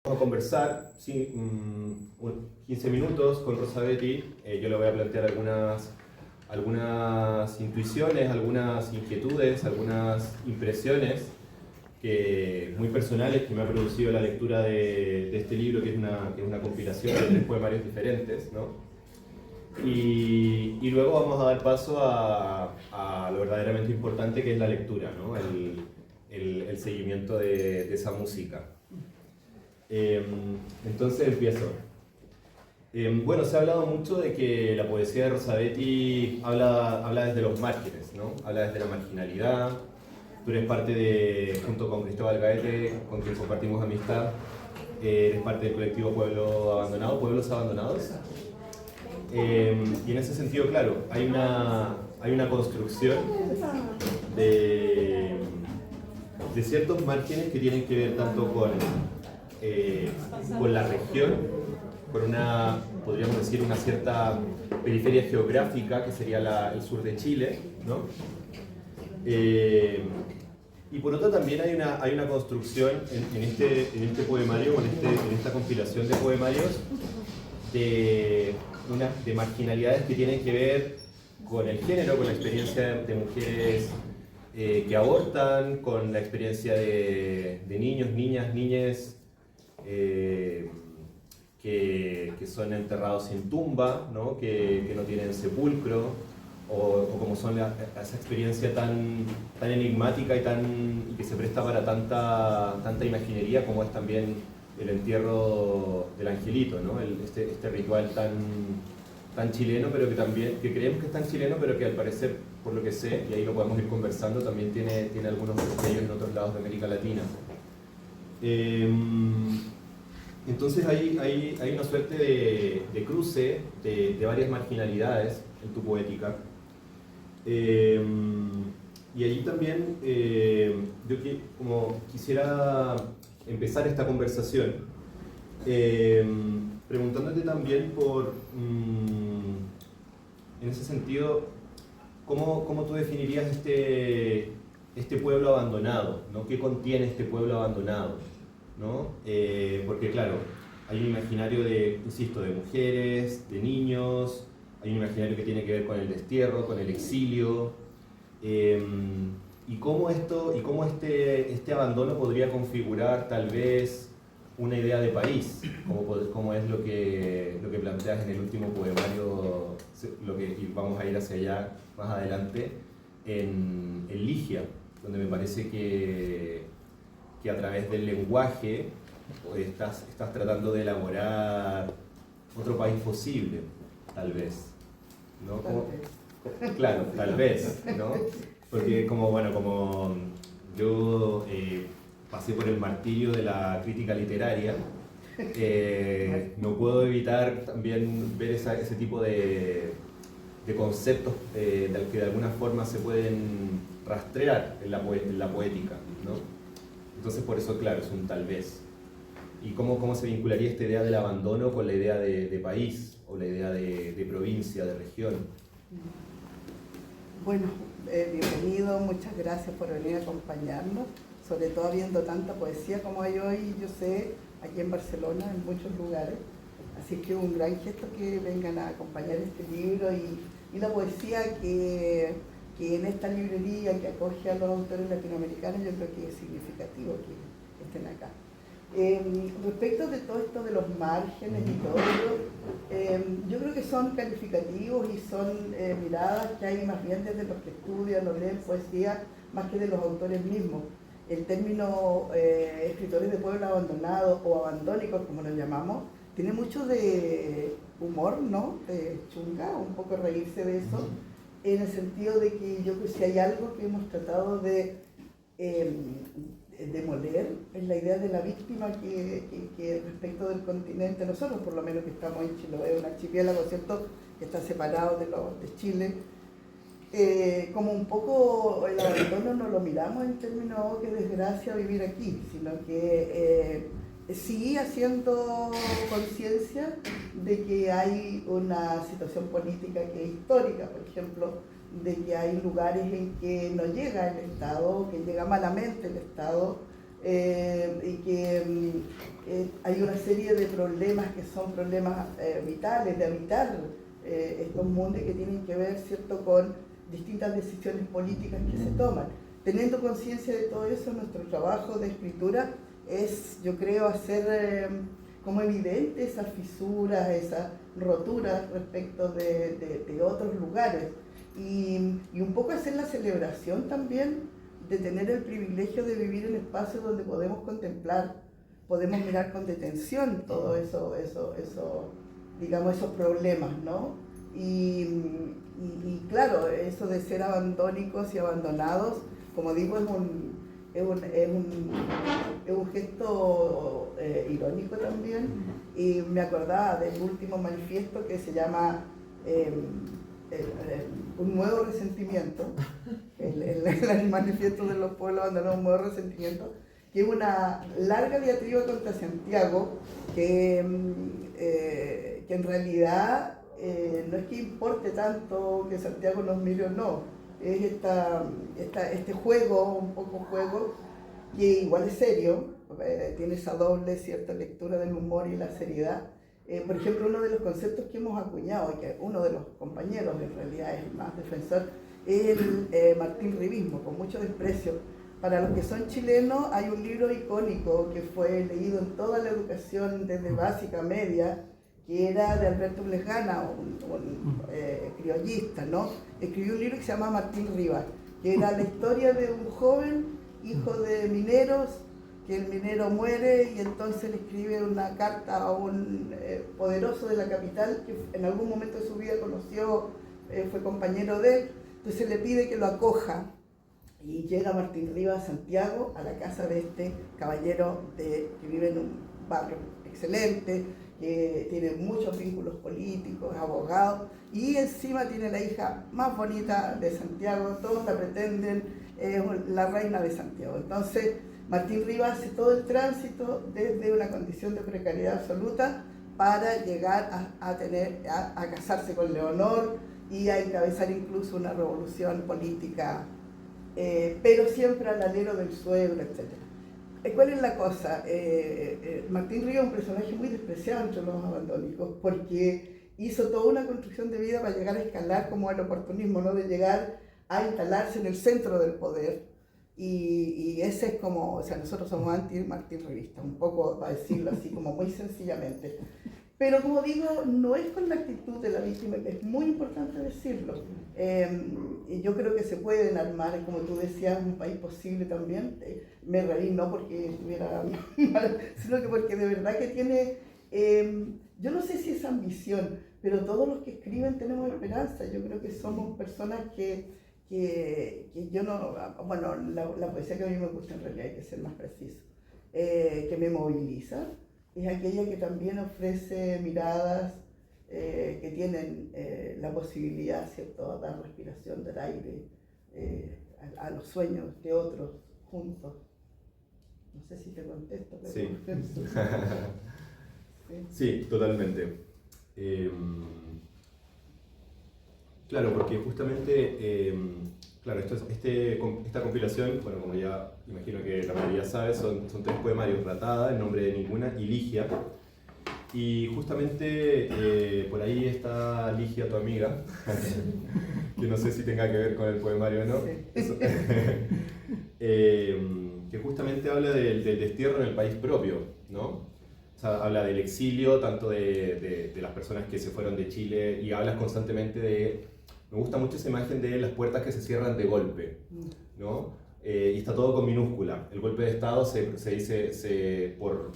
Vamos a conversar, sí, 15 minutos con Rosa Betty. Yo le voy a plantear algunas intuiciones, algunas inquietudes, algunas impresiones muy personales que me ha producido la lectura de este libro, que es una compilación de 3 poemarios diferentes, ¿no? Y luego vamos a dar paso a lo verdaderamente importante, que es la lectura, ¿no? El seguimiento de esa música. Entonces empiezo. Bueno, se ha hablado mucho de que la poesía de Rosa Betty habla desde los márgenes, ¿no? Habla desde la marginalidad. Tú eres parte junto con Cristóbal Gaete, con quien compartimos amistad, eres parte del colectivo Pueblos Abandonados. Y en ese sentido, claro, hay una construcción de ciertos márgenes que tienen que ver tanto con la región, con podríamos decir, una cierta periferia geográfica, que sería el sur de Chile, ¿no? Y por otro también hay una construcción en este poemario, en esta compilación de poemarios, de marginalidades que tienen que ver con el género, con la experiencia de mujeres que abortan, con la experiencia de niños, niñas, niñes que son enterrados sin tumba, ¿no? Que no tienen sepulcro, o como son esa experiencia tan enigmática y que se presta para tanta imaginería, como es también el entierro del angelito, ¿no? Este ritual tan chileno, pero que creemos que es tan chileno, pero que al parecer, por lo que sé, y ahí lo podemos ir conversando, también tiene algunos destellos en otros lados de América Latina. Entonces hay una suerte de cruce de varias marginalidades en tu poética. Y allí también yo como quisiera empezar esta conversación preguntándote también en ese sentido, ¿cómo tú definirías este pueblo abandonado, ¿no? ¿Qué contiene este pueblo abandonado, ¿no? Porque claro, hay un imaginario insisto, de mujeres, de niños, hay un imaginario que tiene que ver con el destierro, con el exilio, y cómo este abandono podría configurar tal vez una idea de país, como es lo que planteas en el último poemario, y vamos a ir hacia allá más adelante, en Ligia, donde me parece que a través del lenguaje estás tratando de elaborar otro país posible, tal vez, ¿no? Claro, tal vez, ¿no? Porque como yo pasé por el martirio de la crítica literaria, no puedo evitar también ver ese tipo de conceptos que de alguna forma se pueden rastrear en la poética, ¿no? Entonces por eso, claro, es un tal vez. ¿Y cómo se vincularía esta idea del abandono con la idea de país, o la idea de provincia, de región? Bueno, bienvenido, muchas gracias por venir a acompañarnos, sobre todo viendo tanta poesía como hay hoy, yo sé, aquí en Barcelona, en muchos lugares. Así que es un gran gesto que vengan a acompañar este libro y la poesía que en esta librería que acoge a los autores latinoamericanos, yo creo que es significativo que estén acá. Respecto de todo esto de los márgenes y todo ello, yo creo que son calificativos y son miradas que hay más bien desde los que estudian o leen poesía, más que de los autores mismos. El término escritores de pueblo abandonado o abandónicos, como los llamamos, tiene mucho de humor, ¿no? De chunga, un poco reírse de eso, en el sentido de que yo creo que si hay algo que hemos tratado de demoler, es la idea de la víctima que respecto del continente, nosotros por lo menos que estamos en Chiloé, un archipiélago, ¿cierto?, que está separado de Chile, como un poco el abandono no lo miramos en términos, oh, qué desgracia vivir aquí, sino que sí haciendo conciencia de que hay una situación política que es histórica, por ejemplo, de que hay lugares en que no llega el Estado, que llega malamente el Estado, y que hay una serie de problemas que son problemas vitales, de habitar estos mundos que tienen que ver, ¿cierto?, con distintas decisiones políticas que se toman. Teniendo conciencia de todo eso, nuestro trabajo de escritura es, yo creo, hacer como evidente esas fisuras, esas roturas respecto de otros lugares y un poco hacer la celebración también de tener el privilegio de vivir en espacios donde podemos contemplar, podemos mirar con detención todo eso, digamos, esos problemas, ¿no? Y claro, eso de ser abandónicos y abandonados, como digo, es un gesto irónico también, y me acordaba del último manifiesto que se llama un nuevo resentimiento, el manifiesto de los pueblos abandonados, un nuevo resentimiento, que es una larga diatriba contra Santiago, que en realidad no es que importe tanto que Santiago nos mire o no, es este juego, un poco juego, que igual es serio, tiene esa doble cierta lectura del humor y la seriedad. Por ejemplo, uno de los conceptos que hemos acuñado, y que uno de los compañeros en realidad es el más defensor, es el Martín Ribismo, con mucho desprecio. Para los que son chilenos, hay un libro icónico que fue leído en toda la educación, desde básica a media, que era de Alberto Blesgana, un criollista, ¿no? Escribió un libro que se llama Martín Rivas, que era la historia de un joven hijo de mineros, que el minero muere y entonces le escribe una carta a un poderoso de la capital que en algún momento de su vida conoció, fue compañero de él, entonces le pide que lo acoja. Y llega Martín Rivas a Santiago, a la casa de este caballero que vive en un barrio excelente, que tiene muchos vínculos políticos, abogado, y encima tiene la hija más bonita de Santiago, todos la pretenden, la reina de Santiago. Entonces, Martín Rivas hace todo el tránsito desde una condición de precariedad absoluta para llegar a casarse con Leonor y a encabezar incluso una revolución política, pero siempre al alero del suegro, etc. ¿Cuál es la cosa? Martín Rivas es un personaje muy despreciado entre los abandónicos porque hizo toda una construcción de vida para llegar a escalar como el oportunismo, ¿no? De llegar a instalarse en el centro del poder. Y ese es como, o sea, nosotros somos anti-Martín Rivista, un poco para decirlo así, como muy sencillamente. Pero como digo, no es con la actitud de la víctima, que es muy importante decirlo. Y yo creo que se pueden armar, como tú decías, un país posible también. Me reí no porque estuviera mal, sino que porque de verdad que tiene, yo no sé si es ambición, pero todos los que escriben tenemos esperanza. Yo creo que somos personas que yo no, bueno, la poesía que a mí me gusta en realidad, hay que ser más preciso, que me moviliza, es aquella que también ofrece miradas que tienen la posibilidad, ¿cierto?, de dar respiración del aire a los sueños de otros juntos. No sé si te contesto, pero sí. Sí. Sí, totalmente. Claro, porque justamente, claro, esta compilación, bueno, como ya imagino que la mayoría sabe, son 3 poemarios: Ratada, El nombre de ninguna y Ligia. Y justamente por ahí está Ligia, tu amiga, que no sé si tenga que ver con el poemario o no, Sí. que justamente habla del destierro en el país propio, ¿no? O sea, habla del exilio, tanto de las personas que se fueron de Chile, y hablas constantemente de... Me gusta mucho esa imagen de las puertas que se cierran de golpe, ¿no? Y está todo con minúscula. El golpe de Estado se dice, por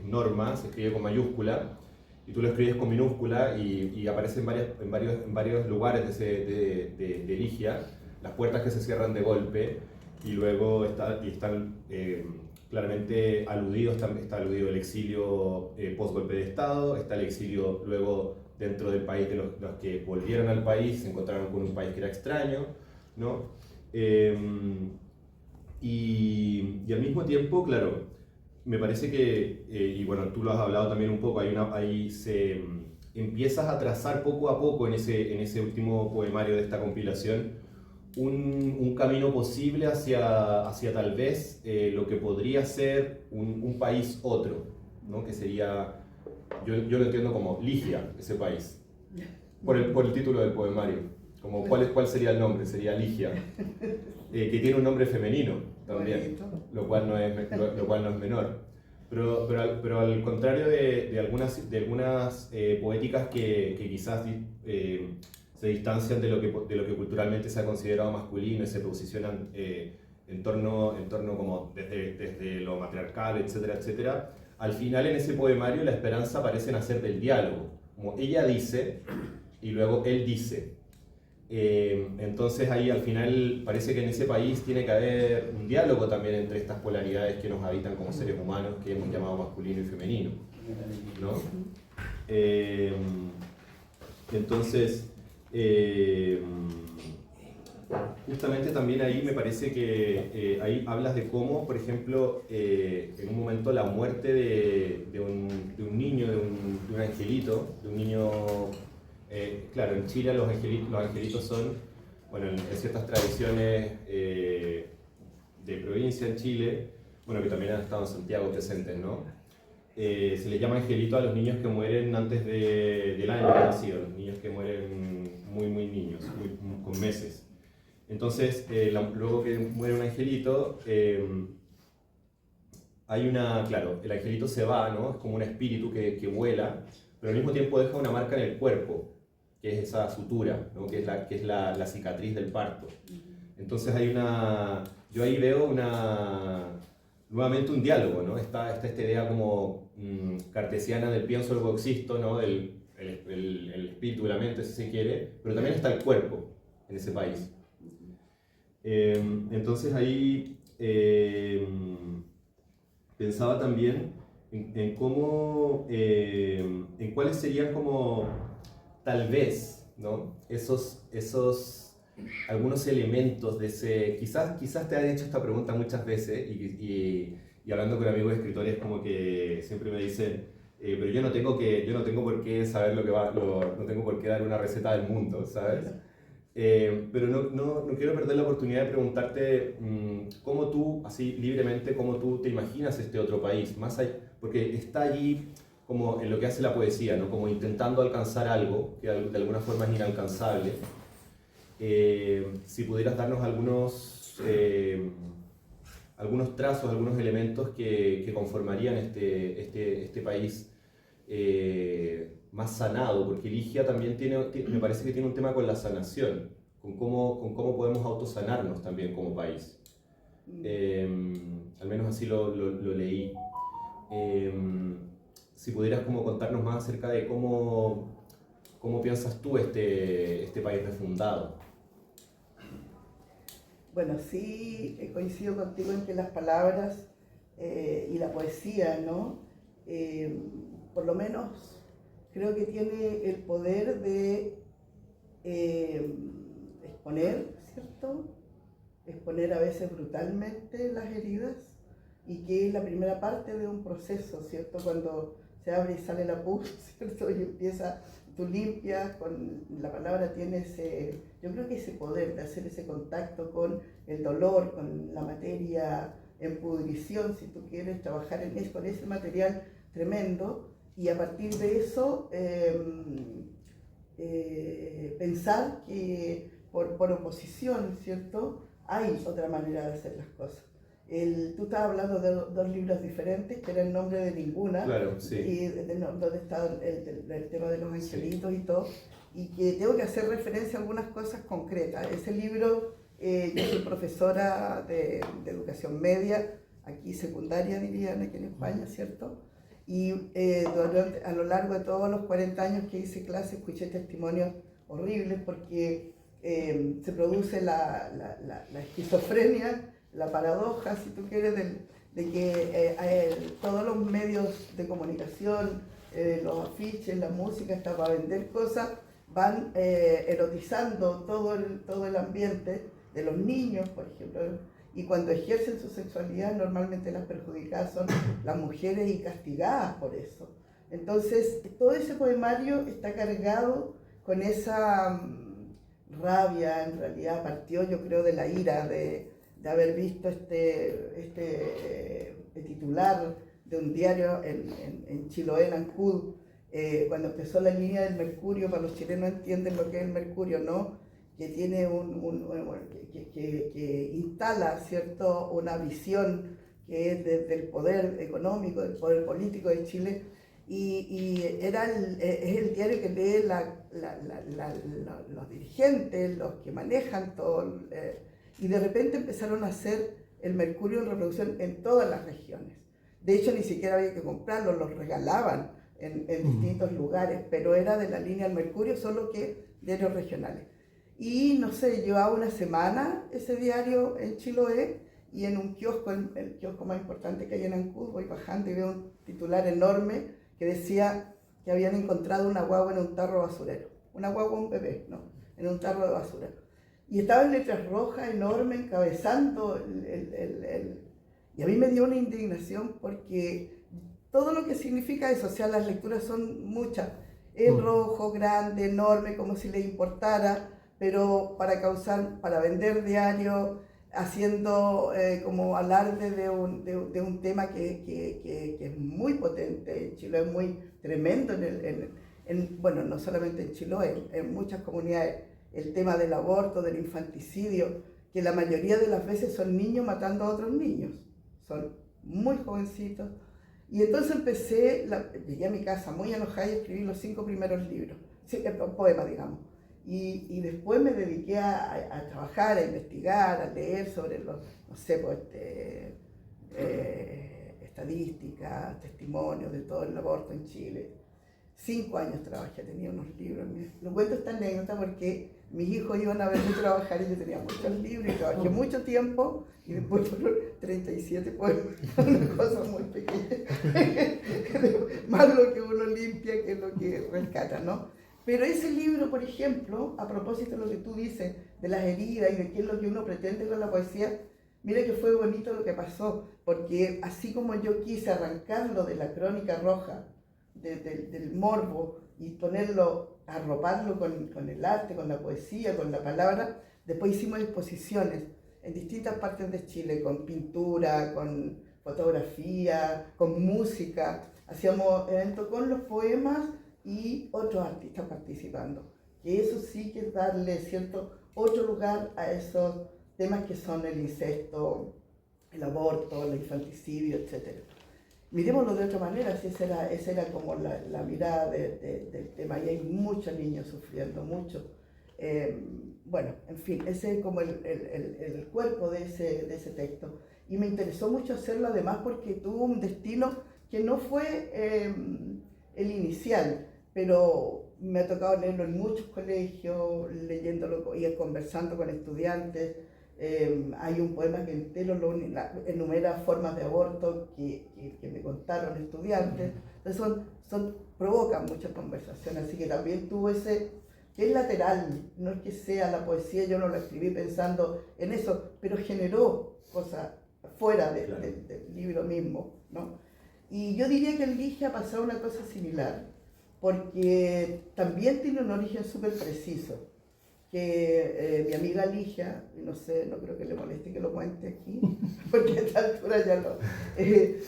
norma, se escribe con mayúscula, y tú lo escribes con minúscula y aparece en varios lugares de Ligia, las puertas que se cierran de golpe, y luego están claramente aludidos, está aludido el exilio post-golpe de Estado, está el exilio luego dentro del país de los que volvieron al país, se encontraron con un país que era extraño, ¿no? Y al mismo tiempo, claro, me parece que, y bueno, tú lo has hablado también un poco, empiezas a trazar poco a poco en ese último poemario de esta compilación un camino posible hacia tal vez lo que podría ser un país otro, ¿no? Que sería, yo lo entiendo como Ligia, ese país, por el título del poemario, como cuál sería el nombre, sería Ligia, que tiene un nombre femenino también, lo cual no es menor. Pero al contrario de algunas poéticas que quizás se distancian de lo que culturalmente se ha considerado masculino y se posicionan en torno como desde lo matriarcal, etcétera, etcétera, al final en ese poemario la esperanza parece nacer del diálogo, como ella dice y luego él dice. Entonces ahí al final parece que en ese país tiene que haber un diálogo también entre estas polaridades que nos habitan como seres humanos, que hemos llamado masculino y femenino, ¿no? Entonces, justamente también ahí me parece que ahí hablas de cómo, por ejemplo, en un momento la muerte de un niño, de un angelito, de un niño. Claro, en Chile los angelitos son, bueno, en ciertas tradiciones de provincia en Chile, bueno, que también han estado en Santiago presentes, ¿no? Se les llama angelito a los niños que mueren antes del año de nacido, los niños que mueren muy niños, con meses. Entonces, luego que muere un angelito, claro, el angelito se va, ¿no? Es como un espíritu que vuela, pero al mismo tiempo deja una marca en el cuerpo, que es esa sutura, ¿no? que es la cicatriz del parto. Entonces yo ahí veo nuevamente un diálogo, ¿no? Está esta idea como cartesiana del pienso, luego existo, ¿no? El espíritu, la mente, si se quiere, pero también está el cuerpo en ese país. Entonces ahí pensaba también en cómo, en cuáles serían como tal vez, ¿no? Algunos elementos de ese, quizás te han hecho esta pregunta muchas veces y hablando con amigos escritores como que siempre me dicen, pero yo no tengo por qué saber no tengo por qué dar una receta del mundo, ¿sabes? Pero no quiero perder la oportunidad de preguntarte cómo tú, así libremente, cómo tú te imaginas este otro país, más allá, porque está allí como en lo que hace la poesía, ¿no? Como intentando alcanzar algo que de alguna forma es inalcanzable. Si pudieras darnos algunos trazos, algunos elementos que conformarían este país más sanado, porque Ligia también me parece que tiene un tema con la sanación, con cómo podemos autosanarnos también como país. Al menos así lo leí. Si pudieras como contarnos más acerca de cómo piensas tú este país refundado. Bueno, sí, coincido contigo en que las palabras y la poesía, ¿no? Por lo menos creo que tiene el poder de exponer, ¿cierto? Exponer a veces brutalmente las heridas y que es la primera parte de un proceso, ¿cierto? Cuando se abre y sale la pus, ¿cierto? Y empieza, tú limpias, con la palabra tiene yo creo que ese poder de hacer ese contacto con el dolor, con la materia en pudrición, si tú quieres trabajar con ese material tremendo, y a partir de eso pensar que por oposición, ¿cierto? Hay otra manera de hacer las cosas. Tú estabas hablando de dos libros diferentes, que era El nombre de ninguna, claro, sí. Y donde está el tema de los angelitos, sí, y todo, y que tengo que hacer referencia a algunas cosas concretas. Ese libro, yo soy profesora de educación media, aquí secundaria dirían aquí en España, ¿cierto? Y a lo largo de todos los 40 años que hice clase escuché testimonios horribles porque se produce la esquizofrenia, la paradoja, si tú quieres, de que todos los medios de comunicación, los afiches, la música, hasta para vender cosas, van erotizando todo el ambiente de los niños, por ejemplo, y cuando ejercen su sexualidad normalmente las perjudicadas son las mujeres y castigadas por eso. Entonces, todo ese poemario está cargado con esa rabia en realidad partió, yo creo, de la ira de haber visto titular de un diario en Chiloé, en Ancud, cuando empezó la línea del mercurio. Para los chilenos entienden lo que es el mercurio, ¿no? Que tiene que instala, ¿cierto?, una visión que es desde el poder económico, del poder político de Chile, y es el diario que lee los dirigentes, los que manejan todo, y de repente empezaron a hacer el mercurio en reproducción en todas las regiones. De hecho, ni siquiera había que comprarlo, los regalaban en distintos lugares, pero era de la línea del mercurio, solo que diarios regionales. Y no sé, llevaba una semana ese diario en Chiloé, y en un kiosco, el kiosco más importante que hay en Ancud, voy bajando y veo un titular enorme que decía que habían encontrado una guagua en un tarro basurero. Una guagua, un bebé, ¿no? En un tarro de basura. Y estaba en letras rojas, enorme, encabezando y a mí me dio una indignación porque todo lo que significa eso, o sea, las lecturas son muchas. Es rojo, grande, enorme, como si le importara, pero para vender diario, haciendo como alarde de un tema que es muy potente. En Chile es muy tremendo, bueno, no solamente en Chiloé, en muchas comunidades, el tema del aborto, del infanticidio, que la mayoría de las veces son niños matando a otros niños, son muy jovencitos. Y entonces llegué a mi casa muy enojada y escribí los 5 primeros libros, poemas, digamos. Y después me dediqué a trabajar, a investigar, a leer sobre los, no sé, pues, estadísticas, testimonios de todo el aborto en Chile. 5 años trabajé, tenía unos libros. Lo cuento esta anécdota porque mis hijos iban a verme trabajar y yo tenía muchos libros y trabajé mucho tiempo y después fueron 37 poemas, una cosa muy pequeña. Más lo que uno limpia que lo que rescata, ¿no? Pero ese libro, por ejemplo, a propósito de lo que tú dices, de las heridas y de qué es lo que uno pretende con la poesía, mira que fue bonito lo que pasó, porque así como yo quise arrancarlo de la crónica roja, del morbo, y ponerlo, arroparlo con el arte, con la poesía, con la palabra, después hicimos exposiciones en distintas partes de Chile, con pintura, con fotografía, con música. Hacíamos eventos con los poemas y otros artistas participando, que eso sí que es darle otro lugar a esos temas que son el incesto, el aborto, el infanticidio, etc. Miremoslo de otra manera, si esa era como la mirada del tema, y hay muchos niños sufriendo, mucho. Bueno, en fin, ese es como el cuerpo de ese texto. Y me interesó mucho hacerlo además porque tuvo un destino que no fue el inicial, pero me ha tocado leerlo en muchos colegios, leyéndolo y conversando con estudiantes. Hay un poema que entero enumera formas de aborto que me contaron estudiantes. Entonces provocan muchas conversaciones, así que también tuvo ese, que es lateral, no es que sea la poesía, yo no la escribí pensando en eso, pero generó cosas fuera del libro mismo, ¿no? Y yo diría que en Ligia ha pasado una cosa similar, porque también tiene un origen súper preciso, que mi amiga Ligia, no sé, no creo que le moleste que lo cuente aquí, porque a esta altura ya lo...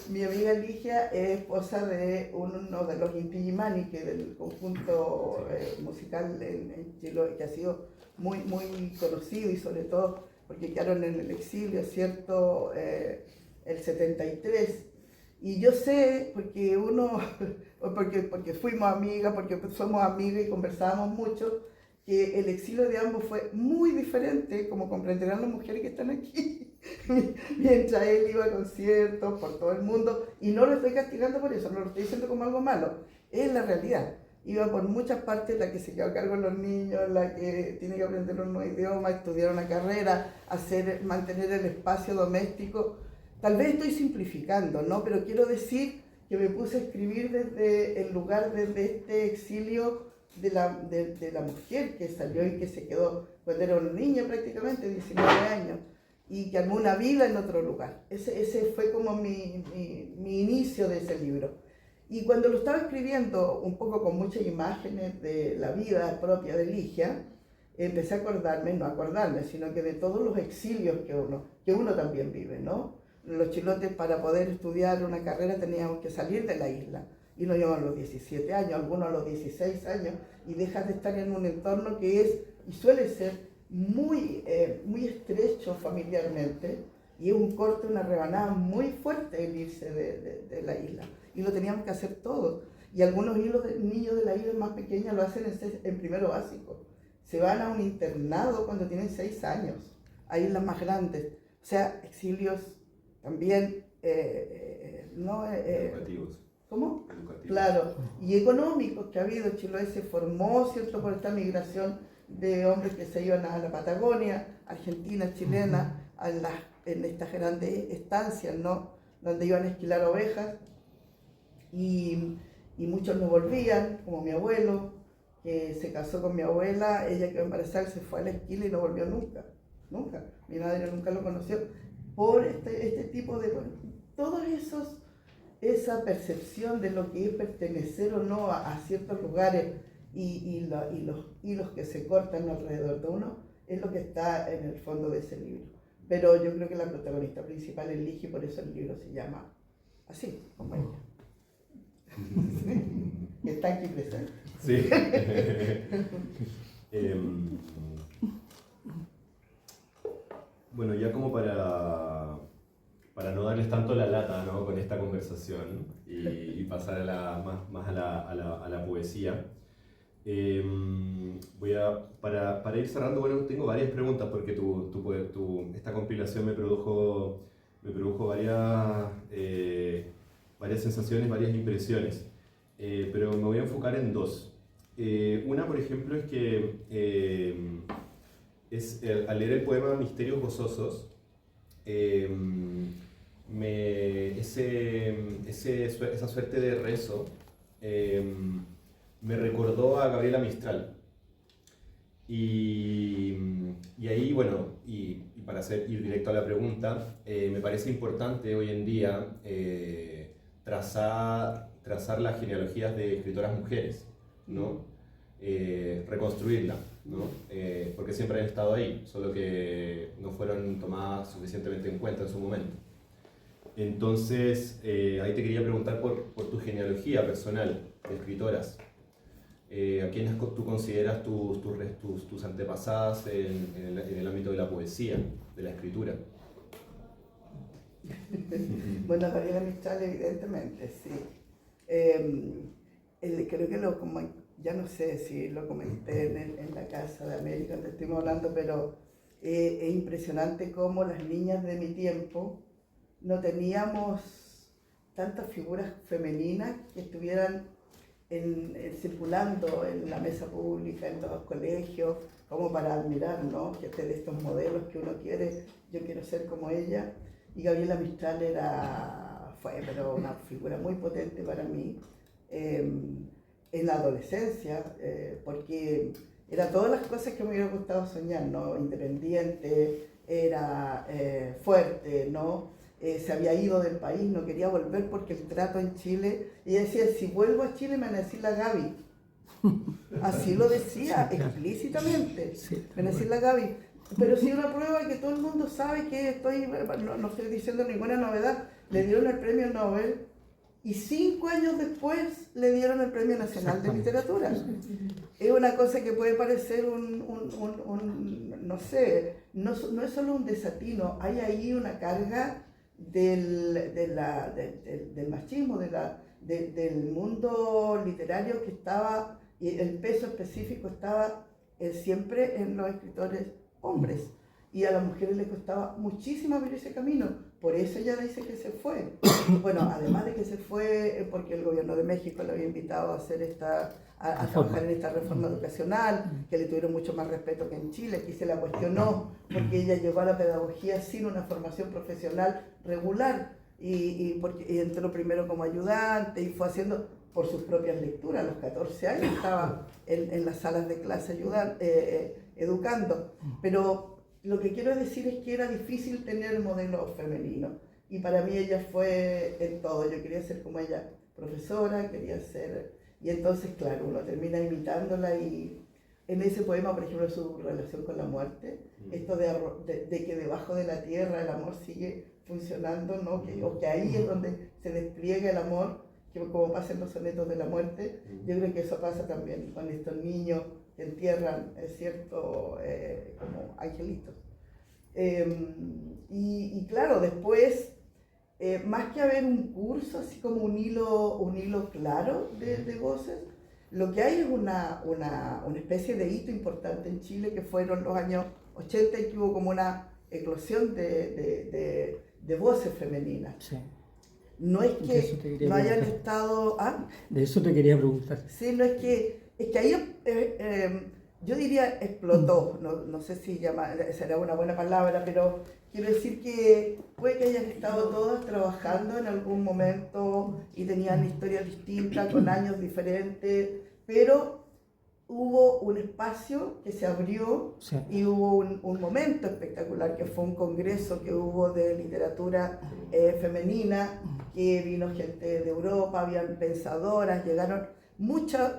mi amiga Ligia es esposa de uno de los Inti Illimani, que del conjunto musical en Chile, que ha sido muy, muy conocido, y sobre todo porque quedaron en el exilio, ¿cierto? El 73. Y yo sé, porque porque fuimos amigas, porque somos amigas y conversábamos mucho, que el exilio de ambos fue muy diferente, como comprenderán las mujeres que están aquí, mientras él iba a conciertos por todo el mundo, y no lo estoy castigando por eso, no lo estoy diciendo como algo malo, es la realidad. Iba por muchas partes, la que se quedó a cargo de los niños, la que tiene que aprender un nuevo idioma, estudiar una carrera, mantener el espacio doméstico. Tal vez estoy simplificando, ¿no? Pero quiero decir que me puse a escribir desde el lugar, desde este exilio de la mujer que salió y que se quedó cuando era una niña prácticamente, 19 años, y que armó una vida en otro lugar. Ese fue como mi inicio de ese libro. Y cuando lo estaba escribiendo, un poco con muchas imágenes de la vida propia de Ligia, empecé a acordarme, no a acordarme, sino que de todos los exilios que uno también vive, ¿no? Los chilotes para poder estudiar una carrera teníamos que salir de la isla y nos llevan a los 17 años, algunos a los 16 años y dejas de estar en un entorno que es y suele ser muy estrecho familiarmente y es un corte, una rebanada muy fuerte el irse de la isla y lo teníamos que hacer todos y algunos niños de la isla más pequeños lo hacen en primero básico, se van a un internado cuando tienen 6 años, a islas más grandes, o sea, exilios también educativos. ¿Cómo? Educativos. Claro, y económicos que ha habido. Chiloé se formó, ¿cierto?, por esta migración de hombres que se iban a la Patagonia, Argentina, chilena, en estas grandes estancias, ¿no?, donde iban a esquilar ovejas, y muchos no volvían, como mi abuelo, que se casó con mi abuela, ella quedó embarazada, se fue a la esquila y no volvió nunca, nunca. Mi madre nunca lo conoció, por este tipo de... todos esa percepción de lo que es pertenecer o no a ciertos lugares y los hilos que se cortan alrededor de uno, es lo que está en el fondo de ese libro. Pero yo creo que la protagonista principal es Ligia y por eso el libro se llama así, como ella. ¿Sí? Está aquí presente. Sí. Bueno, ya como para no darles tanto la lata, ¿no?, con esta conversación y pasar más a la poesía, para ir cerrando, bueno, tengo varias preguntas porque esta compilación me produjo varias sensaciones, varias impresiones, pero me voy a enfocar en dos. Una, por ejemplo, es que al leer el poema Misterios Gozosos, esa suerte de rezo me recordó a Gabriela Mistral. Y ahí, bueno, y para ir directo a la pregunta, me parece importante hoy en día trazar las genealogías de escritoras mujeres, ¿no? Reconstruirla, ¿no? Porque siempre han estado ahí, solo que no fueron tomadas suficientemente en cuenta en su momento. Entonces, ahí te quería preguntar por tu genealogía personal de escritoras. ¿A quiénes tú consideras tus antepasadas en el ámbito de la poesía, de la escritura? Bueno, Gabriela Mistral, evidentemente, sí. Creo que ya no sé si lo comenté en la Casa de América, donde estuvimos hablando, pero es impresionante cómo las niñas de mi tiempo no teníamos tantas figuras femeninas que estuvieran circulando en la mesa pública, en todos los colegios, como para admirar, ¿no?, que de estos modelos que uno quiere, yo quiero ser como ella. Y Gabriela Mistral fue una figura muy potente para mí en la adolescencia, porque era todas las cosas que me hubiera gustado soñar, ¿no? Independiente, era fuerte, ¿no? Se había ido del país, no quería volver porque el trato en Chile, ella decía, si vuelvo a Chile me van a decir la Gaby. Así lo decía explícitamente, me van a decir la Gaby. Pero sí una prueba que todo el mundo sabe que no estoy diciendo ninguna novedad, le dieron el premio Nobel y 5 años después le dieron el Premio Nacional de Literatura. Es una cosa que puede parecer no sé, no es solo un desatino, hay ahí una carga del machismo, del mundo literario que estaba, y el peso específico estaba siempre en los escritores hombres, y a las mujeres les costaba muchísimo abrir ese camino, por eso ella dice que se fue. Bueno, además de que se fue porque el gobierno de México le había invitado a hacer a trabajar en esta reforma educacional, que le tuvieron mucho más respeto que en Chile, y se la cuestionó porque ella llegó a la pedagogía sin una formación profesional regular, y entró primero como ayudante y fue haciendo por sus propias lecturas. A los 14 años estaba en las salas de clase educando, pero lo que quiero decir es que era difícil tener modelo femenino, y para mí ella fue en todo. Yo quería ser como ella, profesora, y entonces claro, uno termina imitándola, y en ese poema, por ejemplo, su relación con la muerte, esto de que debajo de la tierra el amor sigue funcionando, ¿no? O que ahí es donde se despliega el amor, que como pasa en los sonetos de la muerte, yo creo que eso pasa también con estos niños que entierran, es cierto, como angelitos. Y claro, después, más que haber un curso, así como un hilo claro de voces, lo que hay es una especie de hito importante en Chile, que fueron los años 80 y que hubo como una eclosión de voces femeninas. Sí. No es que no hayan estado... De eso te quería preguntar. Sí, no es que ahí yo diría explotó, no sé si será una buena palabra, pero quiero decir que puede que hayan estado todas trabajando en algún momento y tenían historias distintas, con años diferentes, pero hubo un espacio que se abrió, sí, y hubo un momento espectacular, que fue un congreso que hubo de literatura femenina, que vino gente de Europa, habían pensadoras, llegaron mucha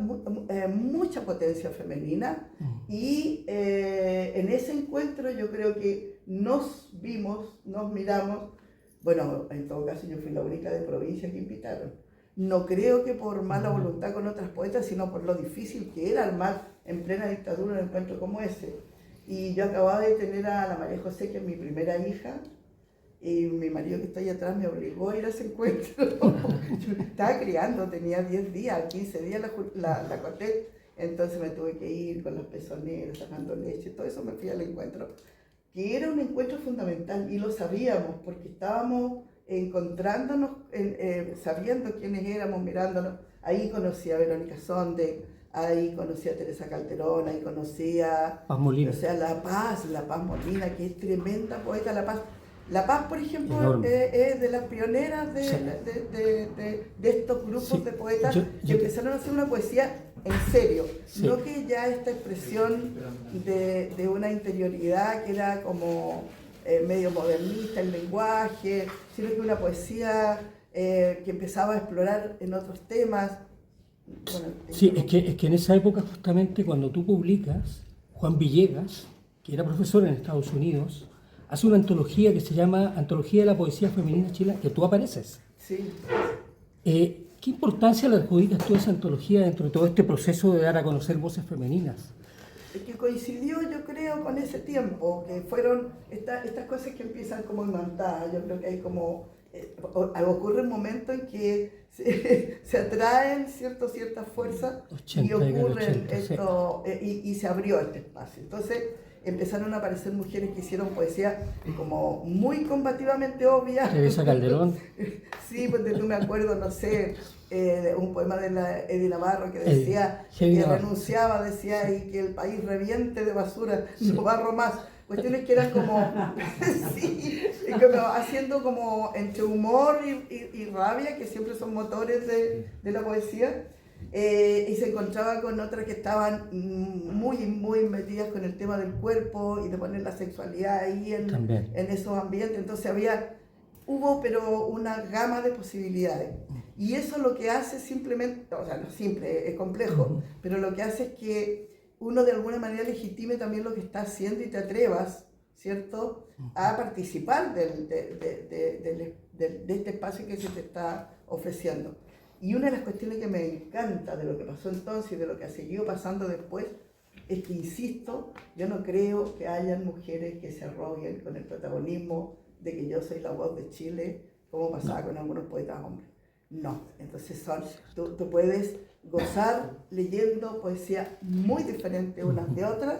potencia femenina, y en ese encuentro yo creo que nos miramos, bueno, en todo caso yo fui la única de provincia que invitaron. No creo que por mala voluntad con otras poetas, sino por lo difícil que era armar en plena dictadura un encuentro como ese. Y yo acababa de tener a la María José, que es mi primera hija, y mi marido, que está ahí atrás, me obligó a ir a ese encuentro. Yo estaba criando, tenía 10 días, 15 días la corté, entonces me tuve que ir con las pezoneras, sacando leche, todo eso me fui al encuentro. Que era un encuentro fundamental, y lo sabíamos, porque estábamos encontrándonos, sabiendo quiénes éramos, mirándonos. Ahí conocí a Verónica Sonde, ahí conocí a Teresa Calderón, ahí conocí a Paz Molina. O sea, La Paz Molina, que es tremenda poeta. La Paz, por ejemplo, es de las pioneras de estos grupos de poetas que empezaron a hacer una poesía en serio, no que ya esta expresión de una interioridad que era como medio modernista el lenguaje, sino que una poesía que empezaba a explorar en otros temas. Bueno, sí, es que en esa época, justamente, cuando tú publicas, Juan Villegas, que era profesor en Estados Unidos, hace una antología que se llama Antología de la Poesía Femenina Chilena, que tú apareces. Sí. ¿Qué importancia le adjudicas tú a esa antología dentro de todo este proceso de dar a conocer voces femeninas? Que coincidió, yo creo, con ese tiempo, que fueron estas cosas que empiezan como imantadas. Yo creo que hay como, ocurre un momento en que se atraen ciertas fuerzas y ocurren esto, sí, y se abrió este espacio. Entonces empezaron a aparecer mujeres que hicieron poesía como muy combativamente obvia. Teresa Calderón. Sí, porque tú me acuerdo, no sé, un poema de la Edi Navarro que decía, que renunciaba, decía, y que el país reviente de basura, no barro más. Cuestiones que eran como, sí, como haciendo como entre humor y rabia, que siempre son motores de la poesía. Y se encontraba con otras que estaban muy metidas con el tema del cuerpo y de poner la sexualidad ahí en esos ambientes. Entonces hubo pero una gama de posibilidades. Y eso lo que hace simplemente, o sea, no simple, es complejo, pero lo que hace es que uno de alguna manera legitime también lo que está haciendo y te atrevas, ¿cierto?, a participar de este espacio que se te está ofreciendo. Y una de las cuestiones que me encanta de lo que pasó entonces y de lo que ha seguido pasando después es que, insisto, yo no creo que hayan mujeres que se arroguen con el protagonismo de que yo soy la voz de Chile, como pasaba con algunos poetas hombres. No, entonces tú puedes gozar leyendo poesía muy diferente unas de otras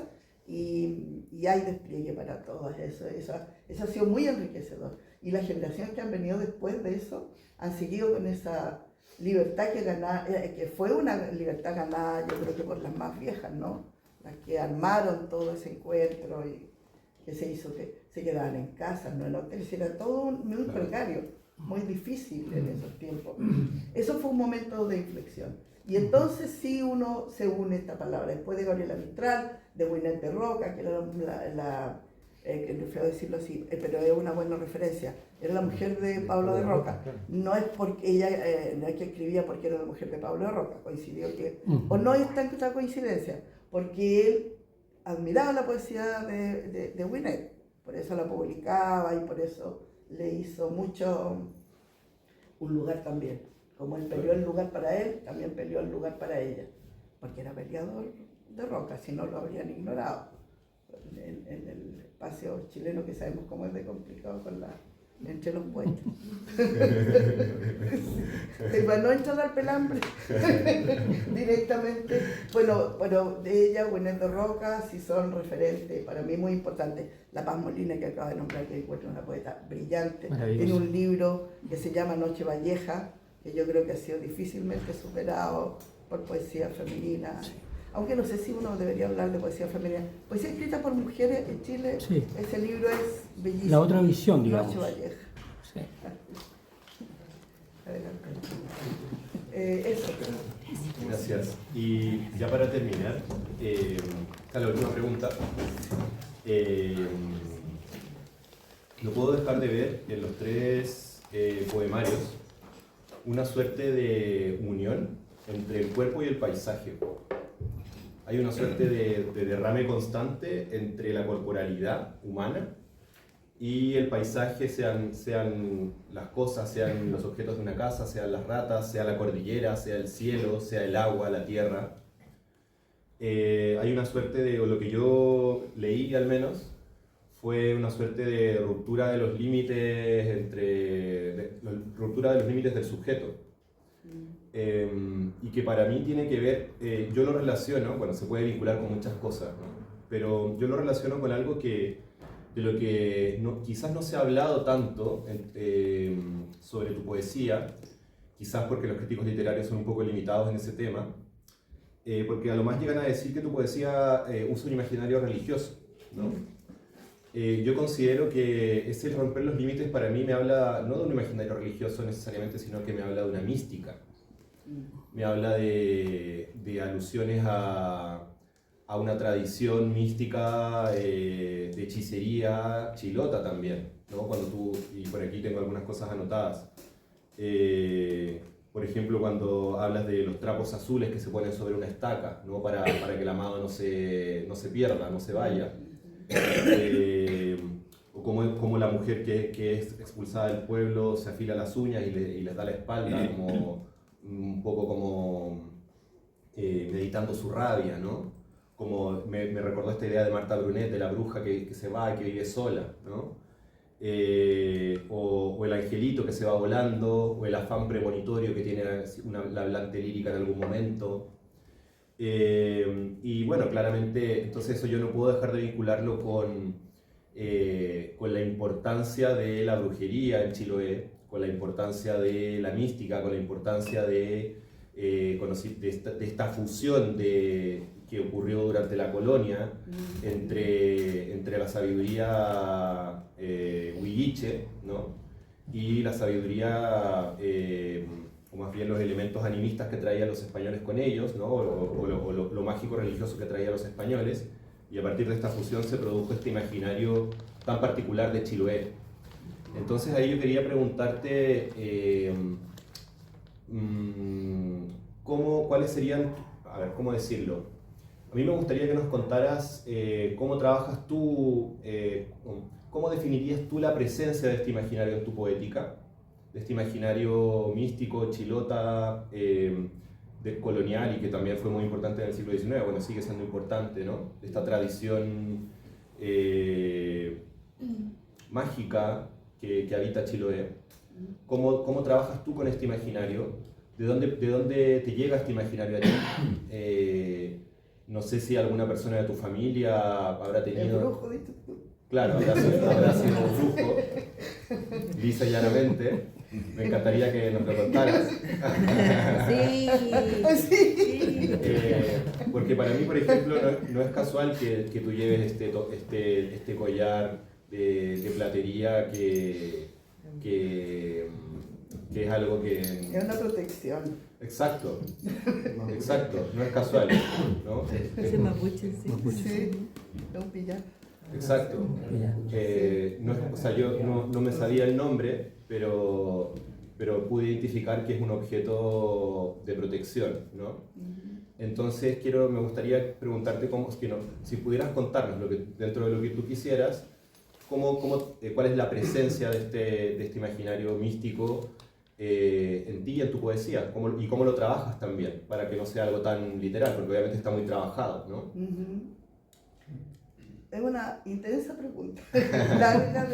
y hay despliegue para todas. Eso ha sido muy enriquecedor. Y las generaciones que han venido después de eso han seguido con esa libertad que fue una libertad ganada, yo creo que por las más viejas, ¿no? Las que armaron todo ese encuentro y que se hizo que se quedaran en casa, no en hoteles, era todo muy precario, muy difícil en esos tiempos. Eso fue un momento de inflexión. Y entonces sí uno se une esta palabra, después de Gabriela Mistral, de Winnet de Roca, que era que no feo decirlo así, pero es una buena referencia, era la mujer de Pablo de Roca. No es porque ella, no es que escribía porque era la mujer de Pablo de Roca, coincidió que, o no es tanta coincidencia, porque él admiraba la poesía de Winnet, por eso la publicaba y por eso le hizo mucho un lugar también. Como él peleó el lugar para él, también peleó el lugar para ella, porque era peleador de Roca, si no lo habrían ignorado. En el espacio chileno, que sabemos cómo es de complicado entre los poetas. Para no entrar al pelambre directamente. Bueno, de ella, Winnet de Roca, sí son referentes, para mí muy importantes. La Paz Molina, que acaba de nombrar, que encuentro una poeta brillante, tiene un libro que se llama Noche Valleja, que yo creo que ha sido difícilmente superado por poesía femenina. Aunque no sé si uno debería hablar de poesía femenina. Poesía escrita por mujeres en Chile, sí. Ese libro es bellísimo. La otra visión, digamos. Noche Valleja. Sí. Adelante. Eso. Gracias. Y ya para terminar, la última pregunta. No puedo dejar de ver en los tres poemarios una suerte de unión entre el cuerpo y el paisaje. Hay una suerte de derrame constante entre la corporalidad humana y el paisaje, sean las cosas, sean los objetos de una casa, sean las ratas, sea la cordillera, sea el cielo, sea el agua, la tierra. Hay una suerte de, o lo que yo leí al menos, fue una suerte de ruptura de los límites ruptura de los límites del sujeto. Y que para mí tiene que ver, yo lo relaciono, bueno, se puede vincular con muchas cosas, ¿no? Pero yo lo relaciono con algo de lo que quizás no se ha hablado tanto sobre tu poesía, quizás porque los críticos literarios son un poco limitados en ese tema, porque a lo más llegan a decir que tu poesía usa un imaginario religioso, ¿no? Yo considero que ese romper los límites para mí me habla no de un imaginario religioso necesariamente, sino que me habla de una mística. Me habla de alusiones a una tradición mística de hechicería chilota también, ¿no? Cuando y por aquí tengo algunas cosas anotadas. Por ejemplo, cuando hablas de los trapos azules que se ponen sobre una estaca, ¿no? para que el amado no se pierda, no se vaya. O como la mujer que es expulsada del pueblo se afila las uñas y les da la espalda, como un poco como meditando su rabia, ¿no? Como me recordó esta idea de Marta Brunet, de la bruja que se va y que vive sola, ¿no? O el angelito que se va volando, o el afán premonitorio que tiene la hablante lírica en algún momento. Y bueno, claramente, entonces eso yo no puedo dejar de vincularlo con la importancia de la brujería en Chiloé, con la importancia de la mística, con la importancia de esta fusión que ocurrió durante la colonia entre la sabiduría huilliche, ¿no? Y la sabiduría, o más bien los elementos animistas que traían los españoles con ellos, ¿no? o lo mágico religioso que traían los españoles, y a partir de esta fusión se produjo este imaginario tan particular de Chiloé. Entonces ahí yo quería preguntarte cuáles serían, a ver, ¿cómo decirlo? A mí me gustaría que nos contaras cómo trabajas tú, cómo definirías tú la presencia de este imaginario en tu poética, de este imaginario místico, chilota, colonial, y que también fue muy importante en el siglo XIX, bueno, sigue siendo importante, ¿no? Esta tradición mágica que habita Chiloé. ¿Cómo trabajas tú con este imaginario? ¿De dónde te llega este imaginario a ti? No sé si alguna persona de tu familia habrá tenido... El brujo, ¿viste? Claro, habrá sido un brujo, lisa y llanamente. Me encantaría que nos lo contaras. Sí. Porque para mí, por ejemplo, no es casual que tú lleves este collar de platería que es algo que... Es una protección. Exacto, no es casual, ¿no? Ese mapuche, sí. Sí, es un pillar. Exacto. O sea, yo no me sabía el nombre, pero pero pude identificar que es un objeto de protección, ¿no? Entonces me gustaría preguntarte si pudieras contarnos dentro de lo que tú quisieras, cuál es la presencia de este imaginario místico en ti y en tu poesía, y cómo lo trabajas también, para que no sea algo tan literal, porque obviamente está muy trabajado, ¿no? Es una intensa pregunta, larga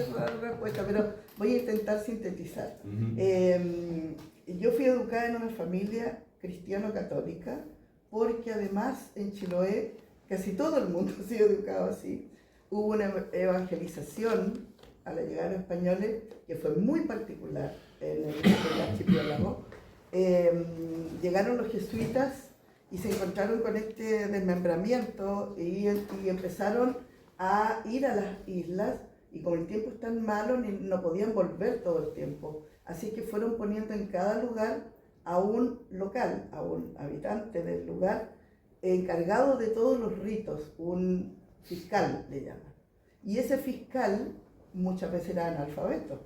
respuesta, pero voy a intentar sintetizar. Yo fui educada en una familia cristiano-católica, porque además en Chiloé casi todo el mundo ha sido educado así. Hubo una evangelización a la llegada de los españoles que fue muy particular en el archipiélago. Llegaron los jesuitas y se encontraron con este desmembramiento y empezaron a ir a las islas, y como el tiempo es tan malo no podían volver todo el tiempo, así que fueron poniendo en cada lugar a un local, a un habitante del lugar encargado de todos los ritos, un fiscal le llaman, y ese fiscal muchas veces era analfabeto.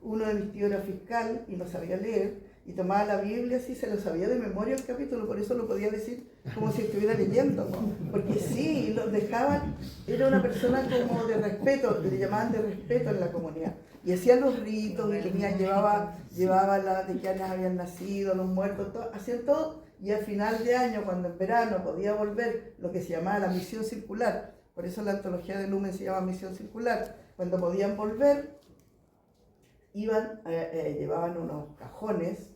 Uno de mis tíos era fiscal y no sabía leer, y tomaba la Biblia así, se lo sabía de memoria el capítulo, por eso lo podía decir como si estuviera leyendo, porque sí, lo dejaban, era una persona como de respeto, le llamaban de respeto en la comunidad, y hacían los ritos, y llevaba de que años habían nacido, los muertos, todo, hacían todo, y al final de año, cuando en verano podía volver, lo que se llamaba la misión circular, por eso la antología de Lumen se llama misión circular, cuando podían volver, llevaban unos cajones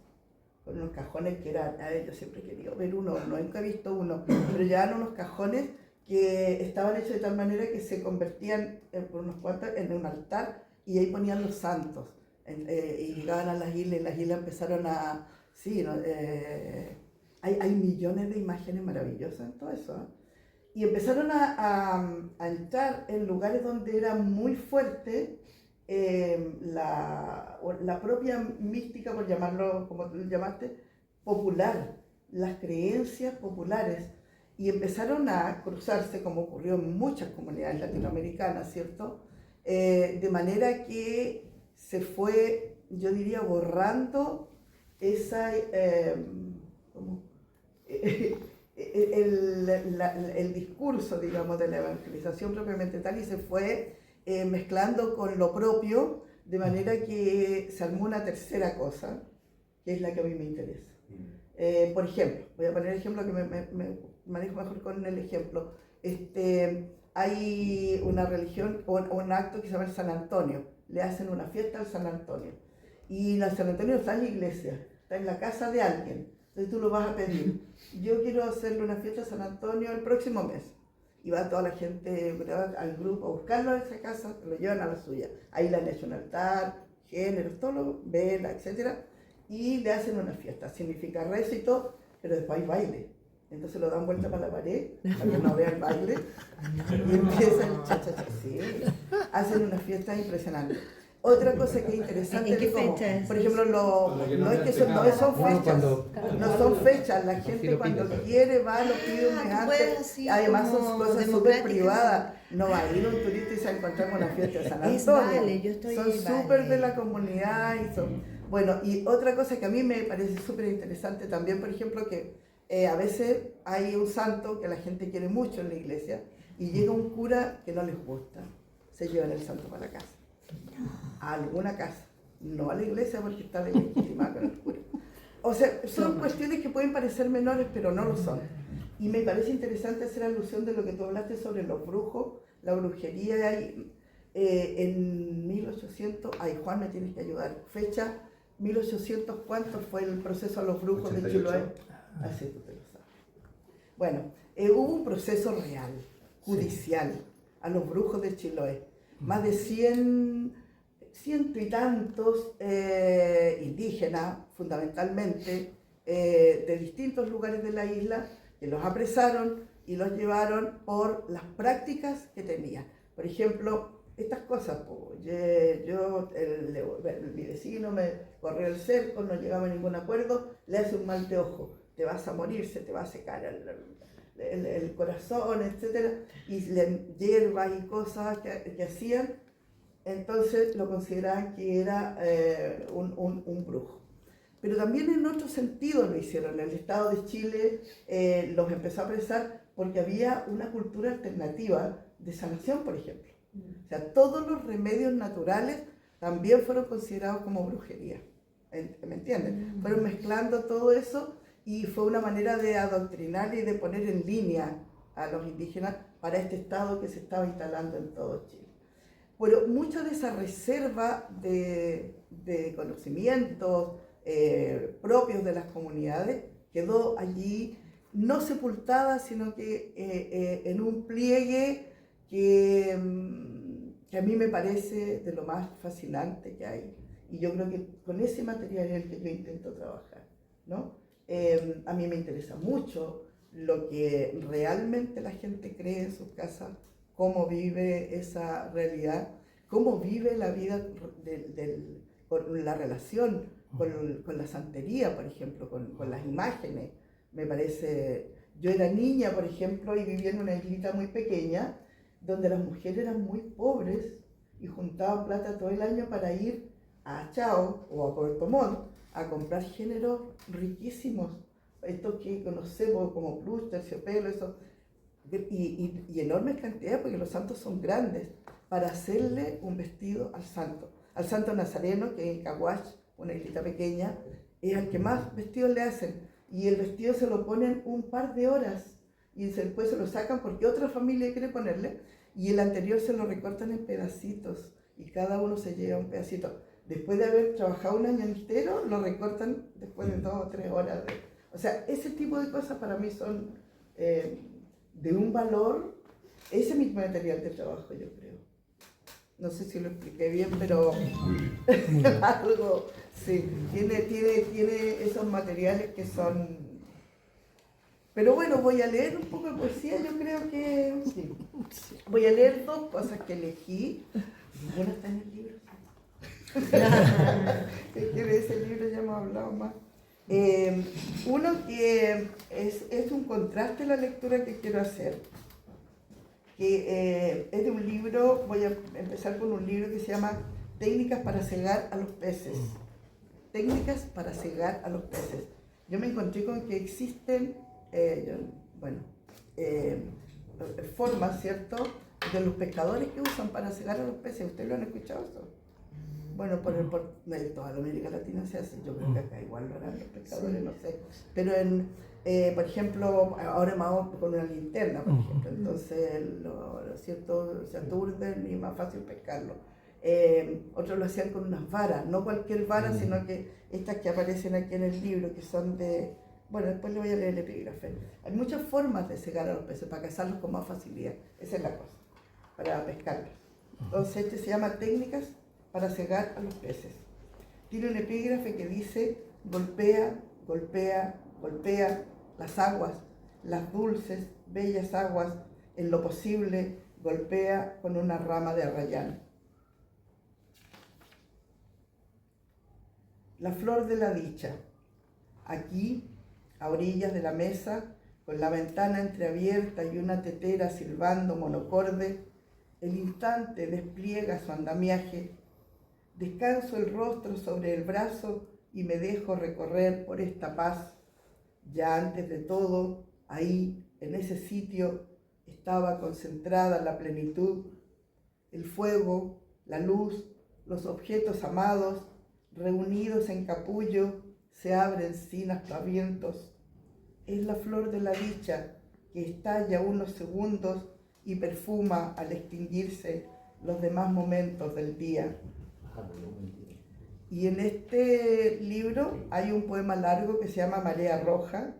que eran, yo siempre he querido ver uno, nunca he visto uno, pero llevaban unos cajones que estaban hechos de tal manera que se convertían por unos cuantos en un altar, y ahí ponían los santos, y llegaban a las islas, y las islas empezaron a, sí, ¿no? Hay millones de imágenes maravillosas en todo eso, ¿eh? Y empezaron a entrar en lugares donde era muy fuerte la propia mística, por llamarlo como tú lo llamaste, popular, las creencias populares, y empezaron a cruzarse, como ocurrió en muchas comunidades latinoamericanas, ¿cierto? De manera que se fue, yo diría, borrando esa, el discurso, digamos, de la evangelización propiamente tal, y se fue mezclando con lo propio, de manera que se armó una tercera cosa, que es la que a mí me interesa. Por ejemplo, voy a poner el ejemplo que me manejo mejor con el ejemplo. Hay una religión o un acto que se llama el San Antonio. Le hacen una fiesta al San Antonio. Y el San Antonio está en la iglesia, está en la casa de alguien. Entonces tú lo vas a pedir. Yo quiero hacerle una fiesta a San Antonio el próximo mes. Y va toda la gente al grupo a buscarlo a esa casa, lo llevan a la suya. Ahí le han hecho un altar, géneros, todo, vela, etc. Y le hacen una fiesta. Significa rezo y todo, pero después hay baile. Entonces lo dan vuelta para la pared, para que no vea el baile. Y empieza el cha-cha-cha. Sí, hacen una fiesta impresionante. Otra cosa que es interesante ¿En qué es como, fecha es? por ejemplo, no son fechas, la gente cuando quiere va, lo pide un mes antes, además son cosas súper privadas, no va a ir un turista y se va a encontrar con la fiesta de San Antonio, son súper de la comunidad, bueno, y otra cosa que a mí me parece súper interesante también, por ejemplo, que a veces hay un santo que la gente quiere mucho en la iglesia, y llega un cura que no les gusta, se llevan el santo para la casa. A alguna casa, no a la iglesia porque está legitimada con el cura. O sea, son cuestiones que pueden parecer menores, pero no lo son. Y me parece interesante hacer alusión de lo que tú hablaste sobre los brujos, la brujería. En 1800, ay Juan, me tienes que ayudar, fecha 1800, ¿cuánto fue el proceso a los brujos 88. De Chiloé? Así tú te lo sabes. Bueno, hubo un proceso real, judicial, a los brujos de Chiloé. Más de 100 y tantos indígenas, fundamentalmente, de distintos lugares de la isla, que los apresaron y los llevaron por las prácticas que tenían. Por ejemplo, estas cosas, mi vecino me corrió el cerco, no llegaba a ningún acuerdo, le hace un mal de ojo, te vas a morir, se te va a secar el corazón, etc. Y hierbas y cosas que hacían, Entonces lo consideraban que era un brujo. Pero también en otro sentido lo hicieron. El Estado de Chile los empezó a apresar porque había una cultura alternativa de sanación, por ejemplo. O sea, todos los remedios naturales también fueron considerados como brujería. ¿Me entienden? Fueron mezclando todo eso y fue una manera de adoctrinar y de poner en línea a los indígenas para este Estado que se estaba instalando en todo Chile. Pero mucha de esa reserva de conocimientos propios de las comunidades quedó allí, no sepultada, sino que en un pliegue que a mí me parece de lo más fascinante que hay. Y yo creo que con ese material es el que yo intento trabajar, ¿no? A mí me interesa mucho lo que realmente la gente cree en sus casas, cómo vive esa realidad, cómo vive la vida con la relación con la santería, por ejemplo, con las imágenes. Me parece, yo era niña, por ejemplo, y vivía en una islita muy pequeña, donde las mujeres eran muy pobres y juntaban plata todo el año para ir a Chao o a Puerto Montt a comprar géneros riquísimos, estos que conocemos como plush, terciopelo, eso, y enormes cantidades, porque los santos son grandes, para hacerle un vestido al santo Nazareno, que en Caguach, una islita pequeña, es al que más vestidos le hacen, y el vestido se lo ponen un par de horas, y después se lo sacan porque otra familia quiere ponerle, y el anterior se lo recortan en pedacitos, y cada uno se lleva un pedacito. Después de haber trabajado un año entero, lo recortan después de 2 o 3 horas. O sea, ese tipo de cosas para mí son de un valor. Ese es mi material de trabajo, yo creo. No sé si lo expliqué bien, pero algo, sí, tiene esos materiales que son... Pero bueno, voy a leer un poco de poesía, yo creo que sí. Voy a leer 2 cosas que elegí. Ninguna está en el libro. Es que de ese libro ya hemos hablado más. Uno que es un contraste en la lectura que quiero hacer, que es de un libro. Voy a empezar con un libro que se llama Técnicas para cegar a los peces. Técnicas para cegar a los peces. Yo me encontré con que existen, formas, ¿cierto?, de los pescadores que usan para cegar a los peces. ¿Ustedes lo han escuchado eso? Bueno, por toda la América Latina se hace, yo creo que acá igual lo harán los pescadores, no sé. Pero por ejemplo, ahora vamos con una linterna, por ejemplo, entonces lo cierto, se aturden y es más fácil pescarlo. Otros lo hacían con unas varas, no cualquier vara, sino que estas que aparecen aquí en el libro, que son de... Bueno, después le voy a leer el epígrafe. Hay muchas formas de cegar a los peces para cazarlos con más facilidad, esa es la cosa, para pescarlos. Entonces este se llama Técnicas para cegar a los peces. Tiene un epígrafe que dice: golpea, golpea, golpea las aguas, las dulces, bellas aguas, en lo posible, golpea con una rama de arrayán. La flor de la dicha. Aquí, a orillas de la mesa, con la ventana entreabierta y una tetera silbando monocorde, el instante despliega su andamiaje. Descanso el rostro sobre el brazo y me dejo recorrer por esta paz. Ya antes de todo, ahí, en ese sitio, estaba concentrada la plenitud, el fuego, la luz, los objetos amados, reunidos en capullo, se abren sin aspavientos. Es la flor de la dicha que estalla unos segundos y perfuma al extinguirse los demás momentos del día. Y en este libro hay un poema largo que se llama Marea Roja,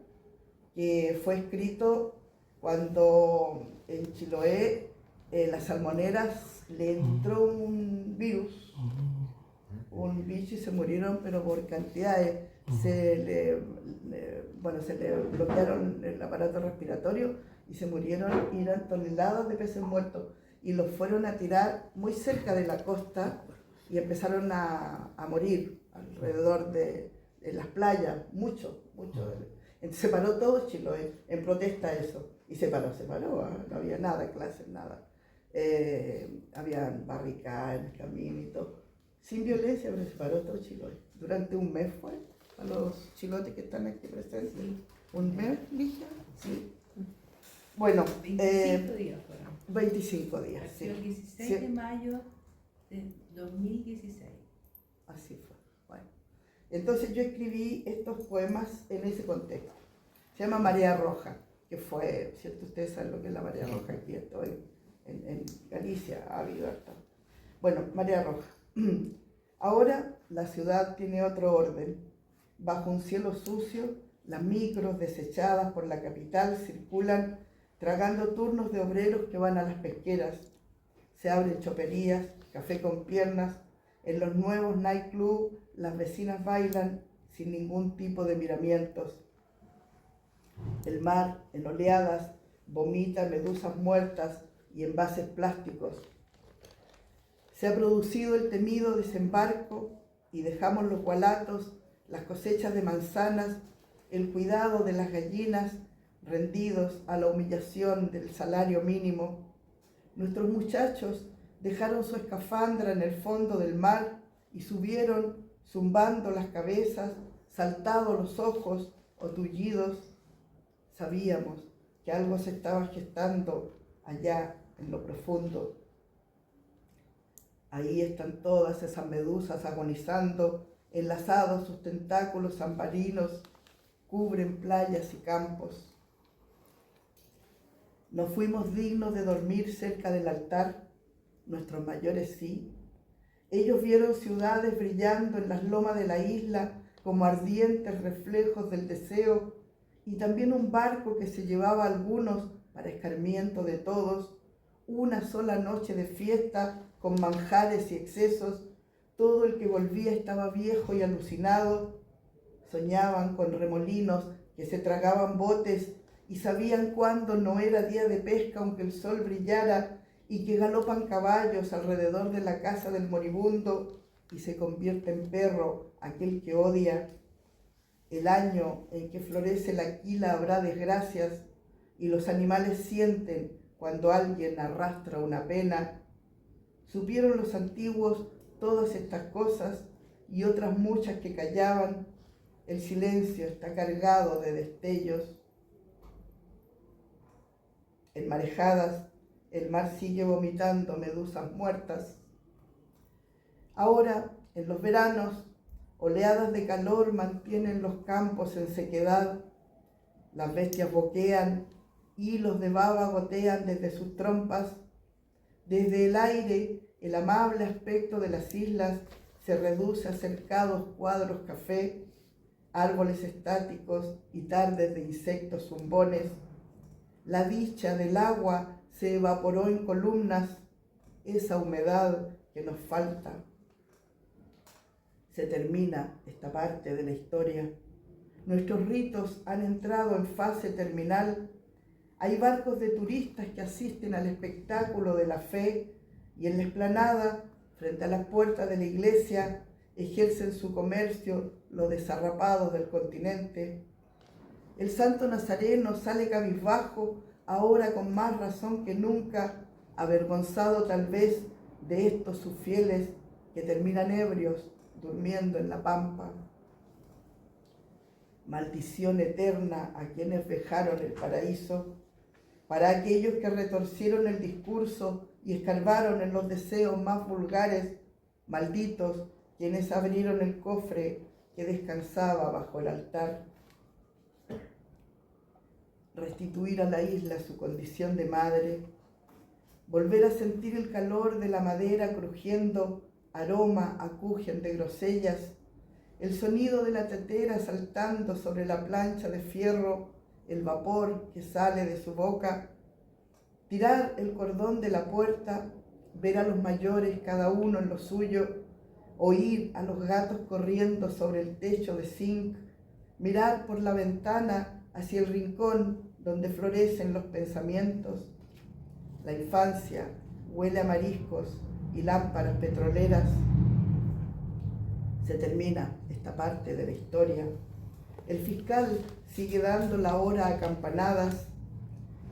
que fue escrito cuando en Chiloé las salmoneras le entró un virus, un bicho, y se murieron, pero por cantidades. Se le bloquearon el aparato respiratorio y se murieron, y eran toneladas de peces muertos, y los fueron a tirar muy cerca de la costa y empezaron a morir alrededor de las playas, mucho. Entonces se paró todo Chiloé en protesta a eso, y se paró, no había nada, clases, nada. Había barricadas en el camino y todo. Sin violencia, pero se paró todo Chiloé. Durante un mes fue, a los chilotes que están aquí presentes. Sí. ¿Un mes, Ligia? Sí. Bueno, 25 días fueron. 25 días, Partió sí. el 16 Sí. de mayo de 2016. Así fue. Bueno. Entonces yo escribí estos poemas en ese contexto. Se llama Marea Roja, que fue, ¿cierto? Ustedes saben lo que es la Marea Roja, aquí estoy en Galicia, ha habido harta. Bueno, Marea Roja. Ahora la ciudad tiene otro orden. Bajo un cielo sucio, las micros desechadas por la capital circulan tragando turnos de obreros que van a las pesqueras. Se abren choperías, café con piernas. En los nuevos nightclubs las vecinas bailan sin ningún tipo de miramientos. El mar, en oleadas, vomita medusas muertas y envases plásticos. Se ha producido el temido desembarco y dejamos los gualatos, las cosechas de manzanas, el cuidado de las gallinas, rendidos a la humillación del salario mínimo. Nuestros muchachos dejaron su escafandra en el fondo del mar y subieron zumbando las cabezas, saltados los ojos o tullidos. Sabíamos que algo se estaba gestando allá en lo profundo. Ahí están todas esas medusas agonizando, enlazados sus tentáculos ambarinos, cubren playas y campos. No fuimos dignos de dormir cerca del altar, nuestros mayores sí. Ellos vieron ciudades brillando en las lomas de la isla como ardientes reflejos del deseo, y también un barco que se llevaba a algunos para escarmiento de todos, una sola noche de fiesta con manjares y excesos. Todo el que volvía estaba viejo y alucinado. Soñaban con remolinos que se tragaban botes y sabían cuándo no era día de pesca aunque el sol brillara, y que galopan caballos alrededor de la casa del moribundo y se convierte en perro aquel que odia. El año en que florece la quila habrá desgracias y los animales sienten cuando alguien arrastra una pena. Supieron los antiguos todas estas cosas y otras muchas que callaban. El silencio está cargado de destellos. En marejadas, el mar sigue vomitando medusas muertas. Ahora, en los veranos, oleadas de calor mantienen los campos en sequedad. Las bestias boquean, hilos de baba gotean desde sus trompas. Desde el aire, el amable aspecto de las islas se reduce a cercados cuadros café, árboles estáticos y tardes de insectos zumbones. La dicha del agua se evaporó en columnas, esa humedad que nos falta. Se termina esta parte de la historia. Nuestros ritos han entrado en fase terminal. Hay barcos de turistas que asisten al espectáculo de la fe y en la explanada, frente a las puertas de la iglesia, ejercen su comercio los desarrapados del continente. El santo Nazareno sale cabizbajo, ahora con más razón que nunca, avergonzado tal vez de estos sus fieles que terminan ebrios durmiendo en la pampa. Maldición eterna a quienes vejaron el paraíso, para aquellos que retorcieron el discurso y escarbaron en los deseos más vulgares, malditos quienes abrieron el cofre que descansaba bajo el altar. Restituir a la isla su condición de madre, volver a sentir el calor de la madera crujiendo, aroma acugen de grosellas, el sonido de la tetera saltando sobre la plancha de fierro, el vapor que sale de su boca, tirar el cordón de la puerta, ver a los mayores cada uno en lo suyo, oír a los gatos corriendo sobre el techo de zinc, mirar por la ventana hacia el rincón donde florecen los pensamientos. La infancia huele a mariscos y lámparas petroleras. Se termina esta parte de la historia. El fiscal sigue dando la hora a campanadas.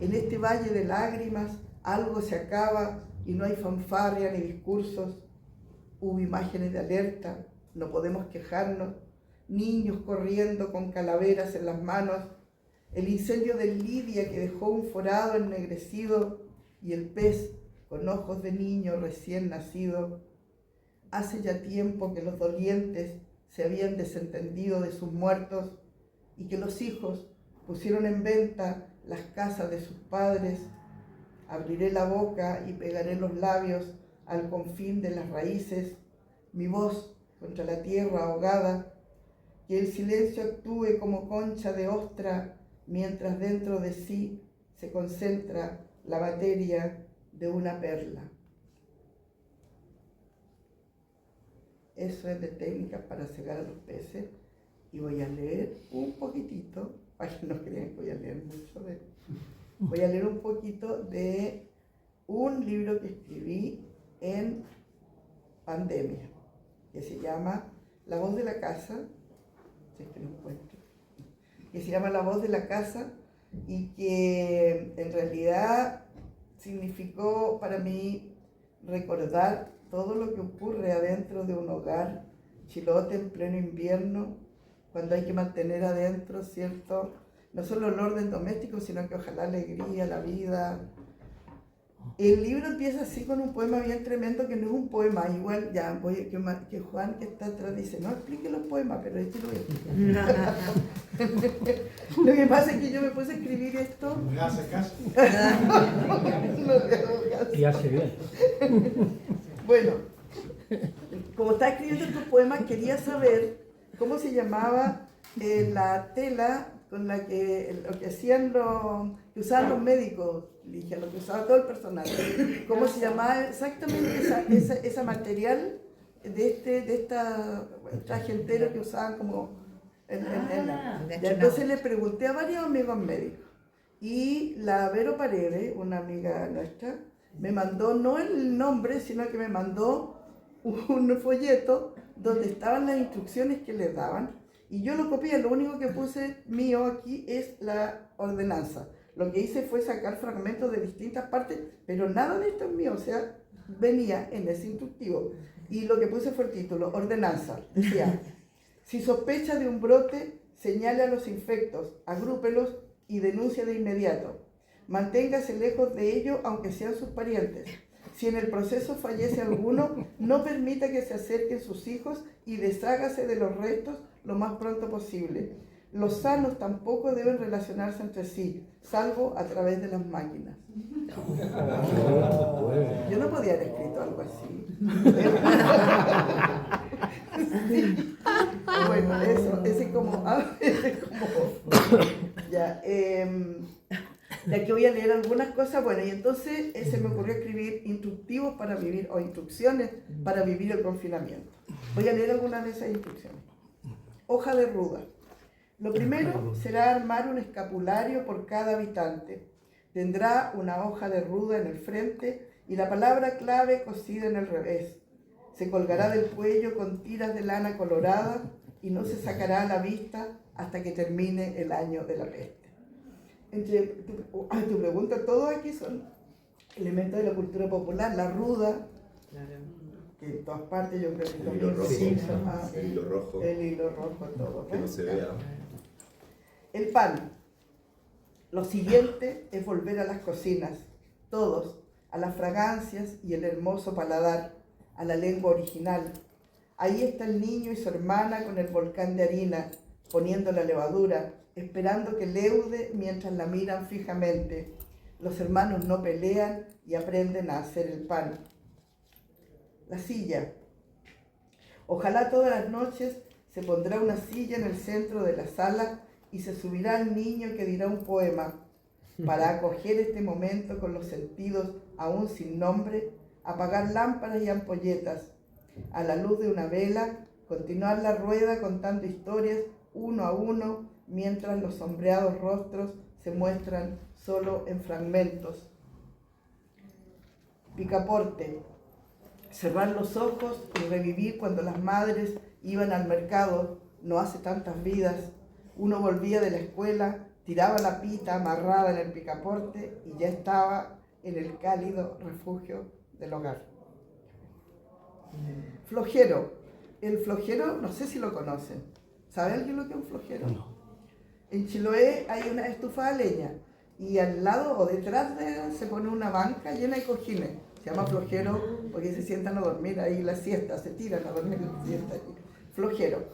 En este valle de lágrimas algo se acaba y no hay fanfarria ni discursos. Hubo imágenes de alerta, no podemos quejarnos, niños corriendo con calaveras en las manos, el incendio de Lidia que dejó un forado ennegrecido y el pez con ojos de niño recién nacido. Hace ya tiempo que los dolientes se habían desentendido de sus muertos y que los hijos pusieron en venta las casas de sus padres. Abriré la boca y pegaré los labios al confín de las raíces, mi voz contra la tierra ahogada, que el silencio actúe como concha de ostra, mientras dentro de sí se concentra la materia de una perla. Eso es de técnicas para cegar a los peces, y voy a leer un poquitito, para que no crean que voy a leer mucho voy a leer un poquito de un libro que escribí en pandemia, que se llama La voz de la casa, si es que lo encuentro, que se llama La voz de la casa, y que en realidad significó para mí recordar todo lo que ocurre adentro de un hogar chilote en pleno invierno, cuando hay que mantener adentro, ¿cierto?, no solo el orden doméstico, sino que ojalá alegría, la vida. El libro empieza así con un poema bien tremendo, que no es un poema, igual ya voy que Juan que está atrás dice, no explique los poemas, pero este lo voy a explicar. Lo que pasa es que yo me puse a escribir esto. ¿Me hace caso? No le hago caso. Y hace bien. Bueno, como estaba escribiendo estos poemas, quería saber cómo se llamaba la tela con la que, lo que hacían que usaban los médicos, dije, lo que usaba todo el personal, cómo se llamaba exactamente esa material de esta traje entero que usaban como entonces le pregunté a varios amigos médicos, y la Vero Paredes, una amiga nuestra, me mandó no el nombre, sino que me mandó un folleto donde estaban las instrucciones que les daban, y yo lo copié. Lo único que puse mío aquí es la ordenanza. Lo que hice fue sacar fragmentos de distintas partes, pero nada de esto es mío, o sea, venía en ese instructivo. Y lo que puse fue el título, ordenanza. Decía, si sospecha de un brote, señale a los infectos, agrúpelos y denuncia de inmediato. Manténgase lejos de ellos, aunque sean sus parientes. Si en el proceso fallece alguno, no permita que se acerquen sus hijos y deshágase de los restos lo más pronto posible. Los sanos tampoco deben relacionarse entre sí, salvo a través de las máquinas. Yo no podía haber escrito algo así. Sí. Bueno, eso, ese como ya, de aquí voy a leer algunas cosas. Bueno, y entonces se me ocurrió escribir instructivos para vivir, o instrucciones para vivir el confinamiento. Voy a leer algunas de esas instrucciones. Hoja de ruda. Lo primero será armar un escapulario por cada habitante. Tendrá una hoja de ruda en el frente y la palabra clave cosida en el revés. Se colgará del cuello con tiras de lana colorada y no se sacará a la vista hasta que termine el año de la peste. Tu pregunta, todo aquí son elementos de la cultura popular. La ruda, que en todas partes yo creo que el hilo rojo, el hilo rojo, todo. que no se vea. El pan. Lo siguiente es volver a las cocinas, todos, a las fragancias y el hermoso paladar, a la lengua original. Ahí está el niño y su hermana con el volcán de harina, poniendo la levadura, esperando que leude mientras la miran fijamente. Los hermanos no pelean y aprenden a hacer el pan. La silla. Ojalá todas las noches se pondrá una silla en el centro de la sala y se subirá el niño que dirá un poema para acoger este momento con los sentidos aún sin nombre, apagar lámparas y ampolletas, a la luz de una vela, continuar la rueda contando historias uno a uno mientras los sombreados rostros se muestran solo en fragmentos. Picaporte. Cerrar los ojos y revivir cuando las madres iban al mercado, no hace tantas vidas. Uno volvía de la escuela, tiraba la pita amarrada en el picaporte y ya estaba en el cálido refugio del hogar. Flojero. El flojero, no sé si lo conocen. ¿Sabe alguien lo que es un flojero? No. En Chiloé hay una estufa de leña y al lado o detrás de él se pone una banca llena de cojines. Se llama flojero porque se sientan a dormir ahí la siesta, se tiran a dormir la siesta. Flojero.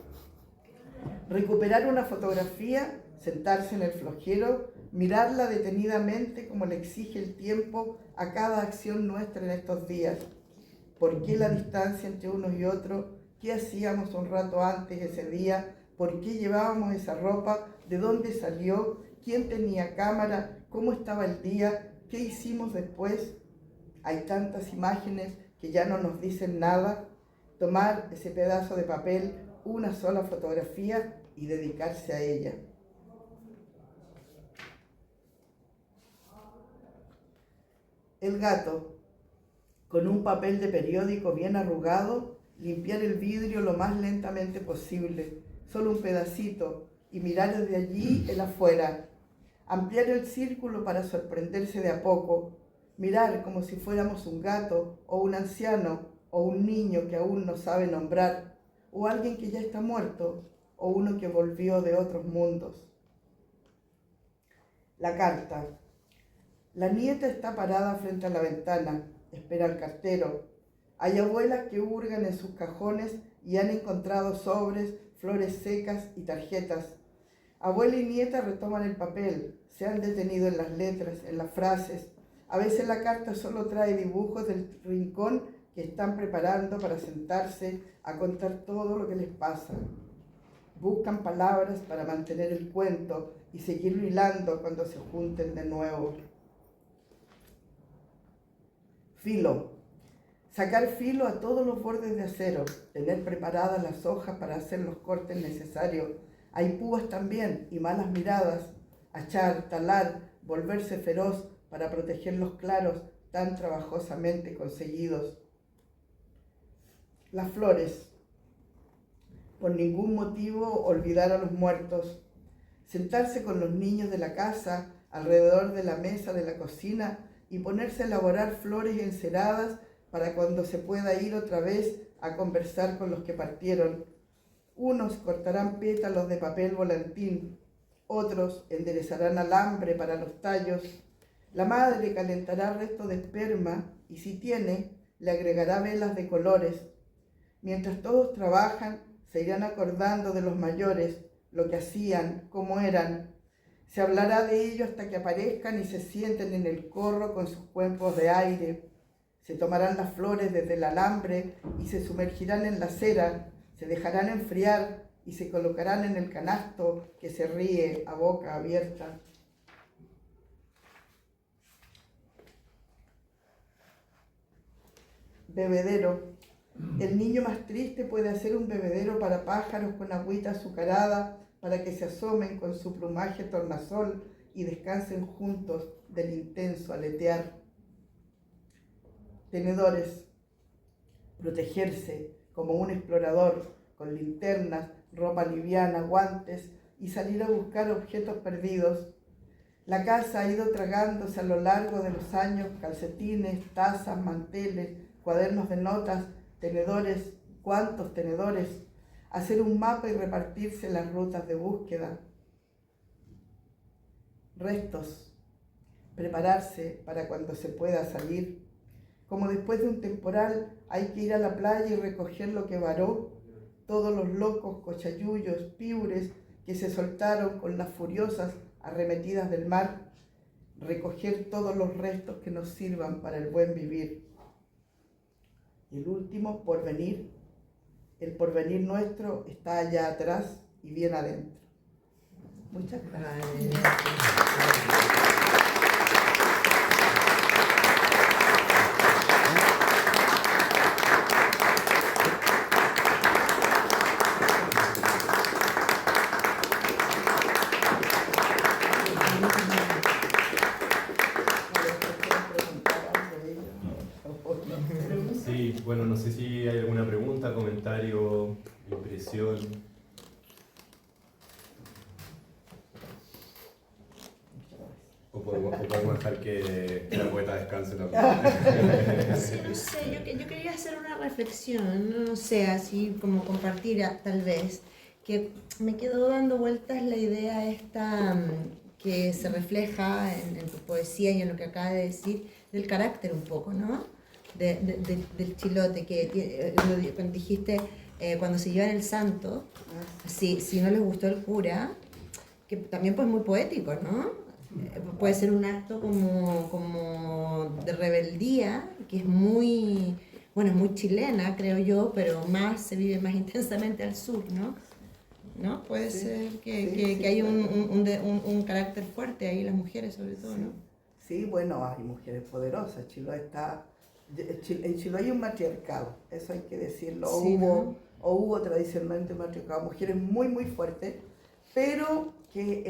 Recuperar una fotografía, sentarse en el flojero, mirarla detenidamente como le exige el tiempo a cada acción nuestra en estos días. ¿Por qué la distancia entre unos y otros? ¿Qué hacíamos un rato antes ese día? ¿Por qué llevábamos esa ropa? ¿De dónde salió? ¿Quién tenía cámara? ¿Cómo estaba el día? ¿Qué hicimos después? Hay tantas imágenes que ya no nos dicen nada. Tomar ese pedazo de papel, una sola fotografía y dedicarse a ella. El gato, con un papel de periódico bien arrugado, limpiar el vidrio lo más lentamente posible, solo un pedacito, y mirar desde allí el afuera. Ampliar el círculo para sorprenderse de a poco, mirar como si fuéramos un gato, o un anciano, o un niño que aún no sabe nombrar, o alguien que ya está muerto, o uno que volvió de otros mundos. La carta. La nieta está parada frente a la ventana, espera al cartero. Hay abuelas que hurgan en sus cajones y han encontrado sobres, flores secas y tarjetas. Abuela y nieta retoman el papel, se han detenido en las letras, en las frases. A veces la carta solo trae dibujos del rincón que están preparando para sentarse a contar todo lo que les pasa. Buscan palabras para mantener el cuento y seguirlo hilando cuando se junten de nuevo. Filo. Sacar filo a todos los bordes de acero, tener preparadas las hojas para hacer los cortes necesarios. Hay púas también y malas miradas, achar, talar, volverse feroz para proteger los claros tan trabajosamente conseguidos. Las flores. Por ningún motivo olvidar a los muertos. Sentarse con los niños de la casa alrededor de la mesa de la cocina y ponerse a elaborar flores enceradas para cuando se pueda ir otra vez a conversar con los que partieron. Unos cortarán pétalos de papel volantín, otros enderezarán alambre para los tallos. La madre calentará restos de esperma y si tiene, le agregará velas de colores. Mientras todos trabajan, se irán acordando de los mayores, lo que hacían, cómo eran. Se hablará de ello hasta que aparezcan y se sienten en el corro con sus cuerpos de aire. Se tomarán las flores desde el alambre y se sumergirán en la cera, se dejarán enfriar y se colocarán en el canasto que se ríe a boca abierta. Bebedero. El niño más triste puede hacer un bebedero para pájaros con agüita azucarada para que se asomen con su plumaje tornasol y descansen juntos del intenso aletear. Tenedores. Protegerse como un explorador con linternas, ropa liviana, guantes y salir a buscar objetos perdidos. La casa ha ido tragándose a lo largo de los años calcetines, tazas, manteles, cuadernos de notas, tenedores, ¿cuántos tenedores? Hacer un mapa y repartirse las rutas de búsqueda. Restos. Prepararse para cuando se pueda salir. Como después de un temporal hay que ir a la playa y recoger lo que varó, todos los locos, cochayullos, piures que se soltaron con las furiosas arremetidas del mar, recoger todos los restos que nos sirvan para el buen vivir. Y el último, porvenir. El porvenir nuestro está allá atrás y bien adentro. Muchas gracias. Sí, bueno, no sé si hay alguna pregunta, comentario, impresión. podemos dejar que la poeta descanse también. No sé, yo quería hacer una reflexión, no sé, así como compartir tal vez, que me quedó dando vueltas la idea esta que se refleja en tu poesía y en lo que acabas de decir, del carácter un poco, ¿no? Del chilote, que cuando dijiste, cuando se llevan el santo, si no les gustó el cura, que también pues muy poético, ¿no? Puede ser un acto como de rebeldía, que es muy, bueno, es muy chilena, creo yo, pero más se vive más intensamente al sur, ¿no? ¿No? Puede ser que hay un carácter fuerte ahí, las mujeres sobre todo, ¿no? Sí, bueno, hay mujeres poderosas. En Chiloé hay un matriarcado, eso hay que decirlo. Sí, Hubo tradicionalmente un matriarcado, mujeres muy, muy fuertes, pero que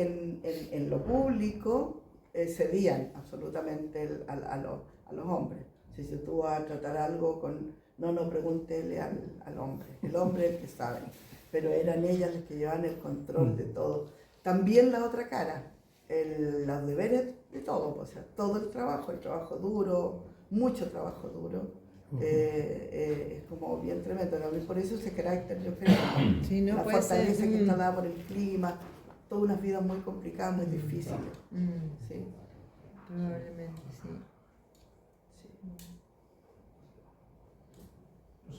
en lo público cedían absolutamente a los hombres. Si tú vas a tratar algo no pregúntele al hombre, el hombre es el que sabe, pero eran ellas las que llevaban el control de todo. También la otra cara, los deberes de todo, o sea, todo el trabajo duro, mucho trabajo duro, es como bien tremendo. También por eso ese carácter, yo creo, Sí, no la puede fortaleza ser, que está dada por el clima, todas unas vidas muy complicadas, muy difíciles. Sí. Probablemente, sí.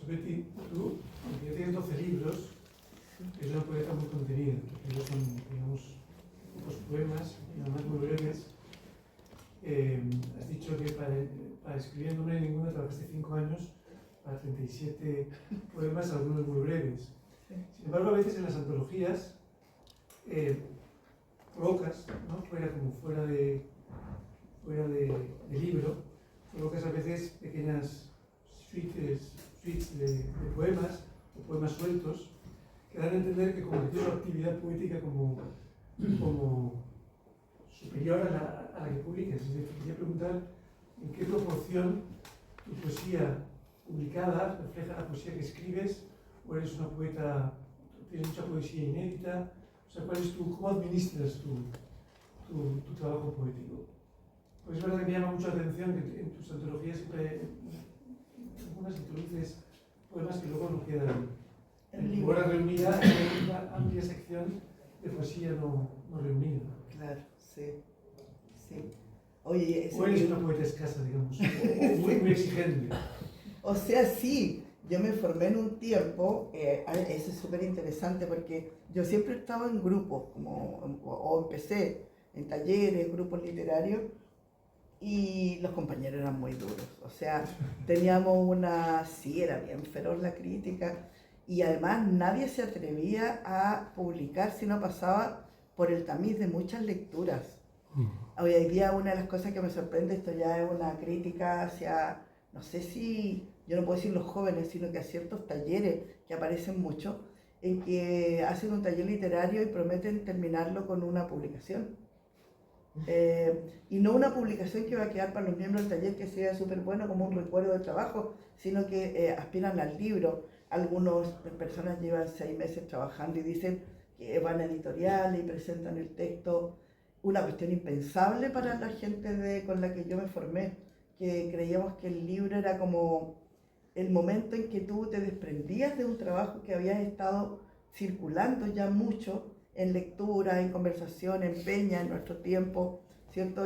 Betty, tú, aunque ya tienes 12 libros, es una poeta muy contenida. Los libros son, digamos, pocos poemas y además muy breves. Has dicho que para escribir No hay ninguna trabajaste 5 años, para 37 poemas, algunos muy breves. Sin embargo, a veces en las antologías colocas, ¿no? fuera de libro, colocas a veces pequeñas suites de poemas o poemas sueltos que dan a entender que como tu actividad poética como superior a la que publicas. Es decir, quería preguntar en qué proporción tu poesía publicada refleja la poesía que escribes, o eres una poeta, tienes mucha poesía inédita, o sea, ¿cómo administras tu trabajo poético? Pues es verdad que me llama mucho la atención que en tus antologías siempre algunas introduces poemas que luego no quedan en obra reunida, en una amplia sección de poesía no reunida. Claro, sí. Oye, o eres una poeta escasa, digamos, o muy exigente. O sea, sí, yo me formé en un tiempo, eso es súper interesante porque yo siempre estaba en grupos, o empecé en talleres, grupos literarios, y los compañeros eran muy duros. O sea, teníamos sí, era bien feroz la crítica, y además nadie se atrevía a publicar si no pasaba por el tamiz de muchas lecturas. Hoy día una de las cosas que me sorprende, esto ya es una crítica hacia, no sé si, yo no puedo decir los jóvenes, sino que a ciertos talleres que aparecen mucho, en que hacen un taller literario y prometen terminarlo con una publicación. Y no una publicación que va a quedar para los miembros del taller que sea súper bueno como un recuerdo de trabajo, sino que aspiran al libro. Algunas personas llevan 6 meses trabajando y dicen que van a editoriales y presentan el texto. Una cuestión impensable para la gente con la que yo me formé, que creíamos que el libro era como el momento en que tú te desprendías de un trabajo que habías estado circulando ya mucho en lectura, en conversación, en peña, en nuestro tiempo, ¿cierto?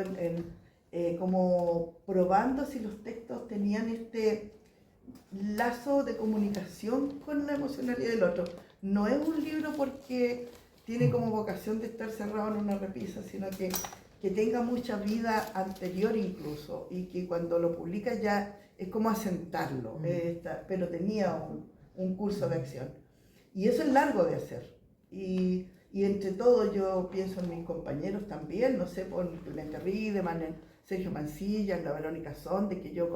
Como probando si los textos tenían este lazo de comunicación con la emocionalidad del otro. No es un libro porque tiene como vocación de estar cerrado en una repisa, sino que tenga mucha vida anterior incluso, y que cuando lo publica ya es como asentarlo, pero tenía un curso de acción. Y eso es largo de hacer. Y entre todo yo pienso en mis compañeros también, no sé, por Clemente Riedemann, en Sergio Mancilla, en la Verónica Sonde, que yo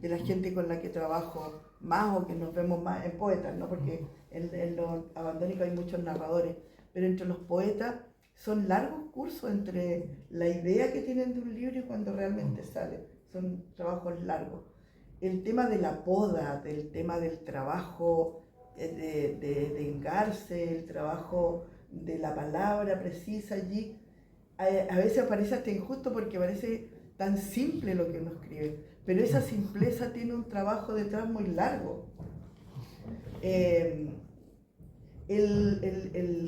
de la gente con la que trabajo más o que nos vemos más en poetas, ¿no? Porque en los abandónicos hay muchos narradores, pero entre los poetas son largos cursos entre la idea que tienen de un libro y cuando realmente sale, son trabajos largos. El tema de la poda, del tema del trabajo de engarce, el trabajo de la palabra precisa allí, a veces parece hasta injusto porque parece tan simple lo que uno escribe, pero esa simpleza tiene un trabajo detrás muy largo. El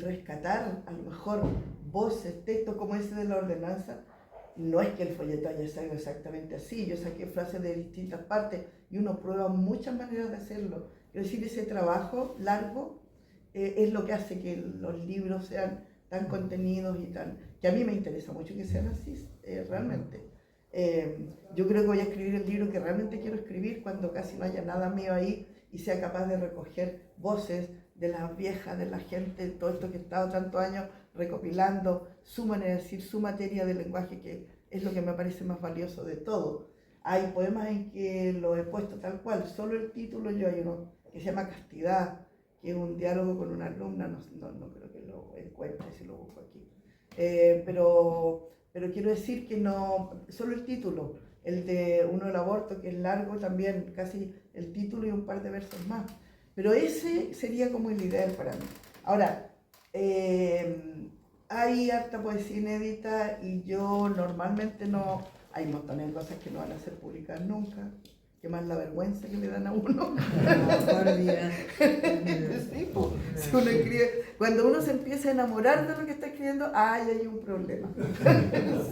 rescatar a lo mejor voces, textos como ese de la ordenanza, no es que el folleto haya sido exactamente así, yo saqué frases de distintas partes y uno prueba muchas maneras de hacerlo. Quiero decir, ese trabajo largo es lo que hace que los libros sean tan contenidos y tan... que a mí me interesa mucho que sean así, realmente. Yo creo que voy a escribir el libro que realmente quiero escribir cuando casi no haya nada mío ahí y sea capaz de recoger voces de las viejas, de la gente, todo esto que he estado tantos años recopilando, su manera de decir, su materia de lenguaje, que es lo que me parece más valioso de todo. Hay poemas en que lo he puesto tal cual, solo el título, yo hay uno que se llama Castidad, que es un diálogo con una alumna, no creo que lo encuentre si lo busco aquí. Pero quiero decir que no, solo el título, el de uno del aborto, que es largo también, casi el título y un par de versos más. Pero ese sería como el ideal para mí. Ahora, hay harta poesía inédita y yo normalmente no... Hay montones de cosas que no van a ser publicadas nunca. Qué más la vergüenza que le dan a uno. Sí, pues, si uno escribe, cuando uno se empieza a enamorar de lo que está escribiendo, hay un problema.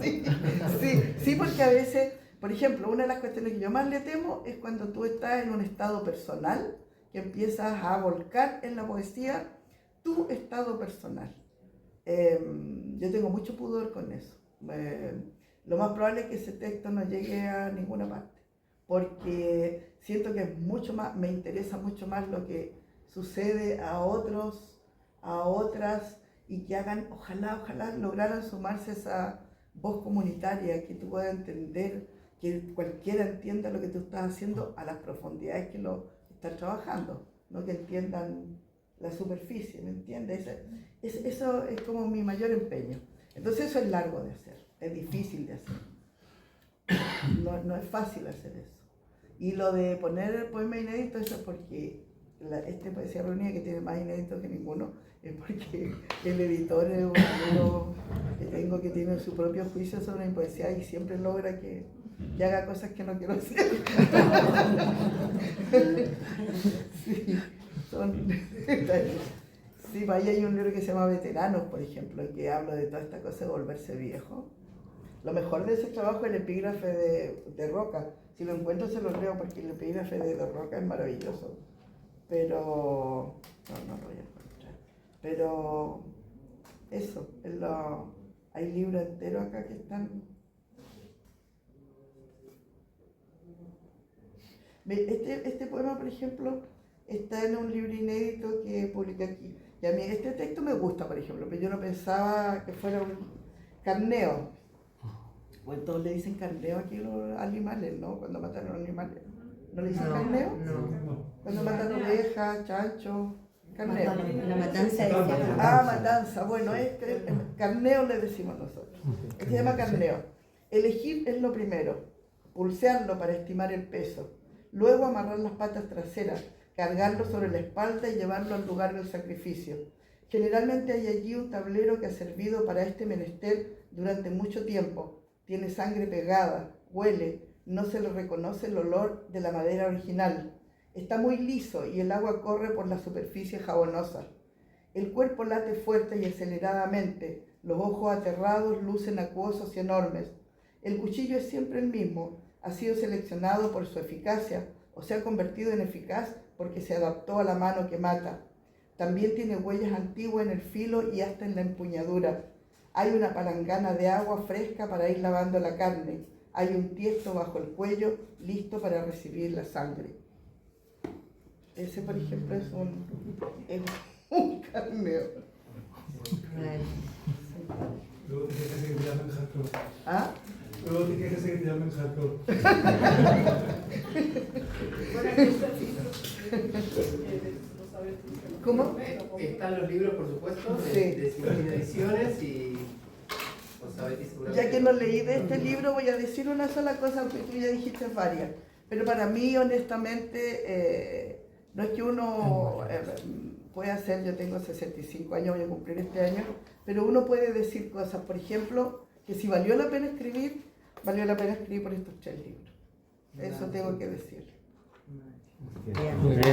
Sí, porque a veces, por ejemplo, una de las cuestiones que yo más le temo es cuando tú estás en un estado personal, que empiezas a volcar en la poesía tu estado personal. Yo tengo mucho pudor con eso. Lo más probable es que ese texto no llegue a ninguna parte, porque siento que es mucho más, me interesa mucho más lo que sucede a otros, a otras, y que hagan, ojalá lograran sumarse a esa voz comunitaria, que tú puedas entender, que cualquiera entienda lo que tú estás haciendo a las profundidades que lo estás trabajando, no que entiendan la superficie, ¿me entiendes? Eso es como mi mayor empeño. Entonces eso es largo de hacer, es difícil de hacer. No es fácil hacer eso. Y lo de poner el poema inédito, eso es porque este Poesía Reunida, que tiene más inédito que ninguno, es porque el editor es un amigo que tengo que tiene su propio juicio sobre mi poesía y siempre logra que haga cosas que no quiero hacer. Sí, ahí hay un libro que se llama Veteranos, por ejemplo, en que hablo de toda esta cosa de volverse viejo. Lo mejor de ese trabajo es el epígrafe de Roca. Si lo encuentro se lo leo porque el epígrafe de Roca es maravilloso. Pero... no lo voy a encontrar. Pero... eso, hay libros enteros acá que están... Este poema, por ejemplo, está en un libro inédito que publiqué aquí. Y a mí este texto me gusta, por ejemplo, pero yo no pensaba que fuera un carneo. Pues todos le dicen carneo aquí a los animales, ¿no? Cuando matan a los animales. ¿No le dicen carneo? No. Cuando matan ovejas, chancho, carneo. La matanza de cerdo. Matanza. Bueno, carneo le decimos nosotros. Se llama carneo. Elegir es lo primero. Pulsearlo para estimar el peso. Luego amarrar las patas traseras, cargarlo sobre la espalda y llevarlo al lugar del sacrificio. Generalmente hay allí un tablero que ha servido para este menester durante mucho tiempo. Tiene sangre pegada, huele, no se le reconoce el olor de la madera original. Está muy liso y el agua corre por la superficie jabonosa. El cuerpo late fuerte y aceleradamente, los ojos aterrados lucen acuosos y enormes. El cuchillo es siempre el mismo, ha sido seleccionado por su eficacia o se ha convertido en eficaz porque se adaptó a la mano que mata. También tiene huellas antiguas en el filo y hasta en la empuñadura. Hay una palangana de agua fresca para ir lavando la carne. Hay un tiesto bajo el cuello listo para recibir la sangre. Ese, por ejemplo, es un carneo. Luego te quejas de que te llamen hardcore. ¿Ah? Luego te quejas de que te llamen hardcore. ¿Cómo? Están los libros, por supuesto, Sí. de 50 ediciones y vos sabés seguramente. Ya que no leí de este libro, voy a decir una sola cosa, aunque tú ya dijiste varias. Pero para mí, honestamente, no es que uno pueda hacer, yo tengo 65 años, voy a cumplir este año, pero uno puede decir cosas. Por ejemplo, que si valió la pena escribir por estos 3 libros. Eso tengo que decir. Muy bien.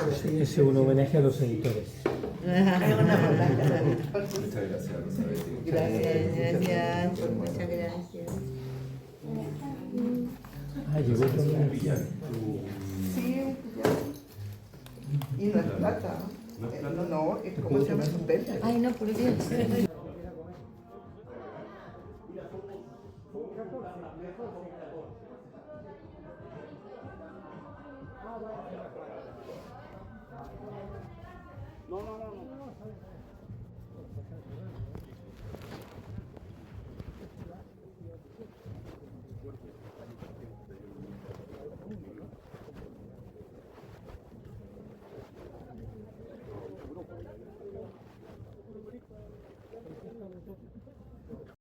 Ese es un homenaje a los editores. Muchas gracias, Rosa Betty. Gracias, muchas gracias. Ah, llegó también. Sí, ya. Y no es plata. ¿No es plata? No, es como se llama su pelo. Ay, no, por Dios. No.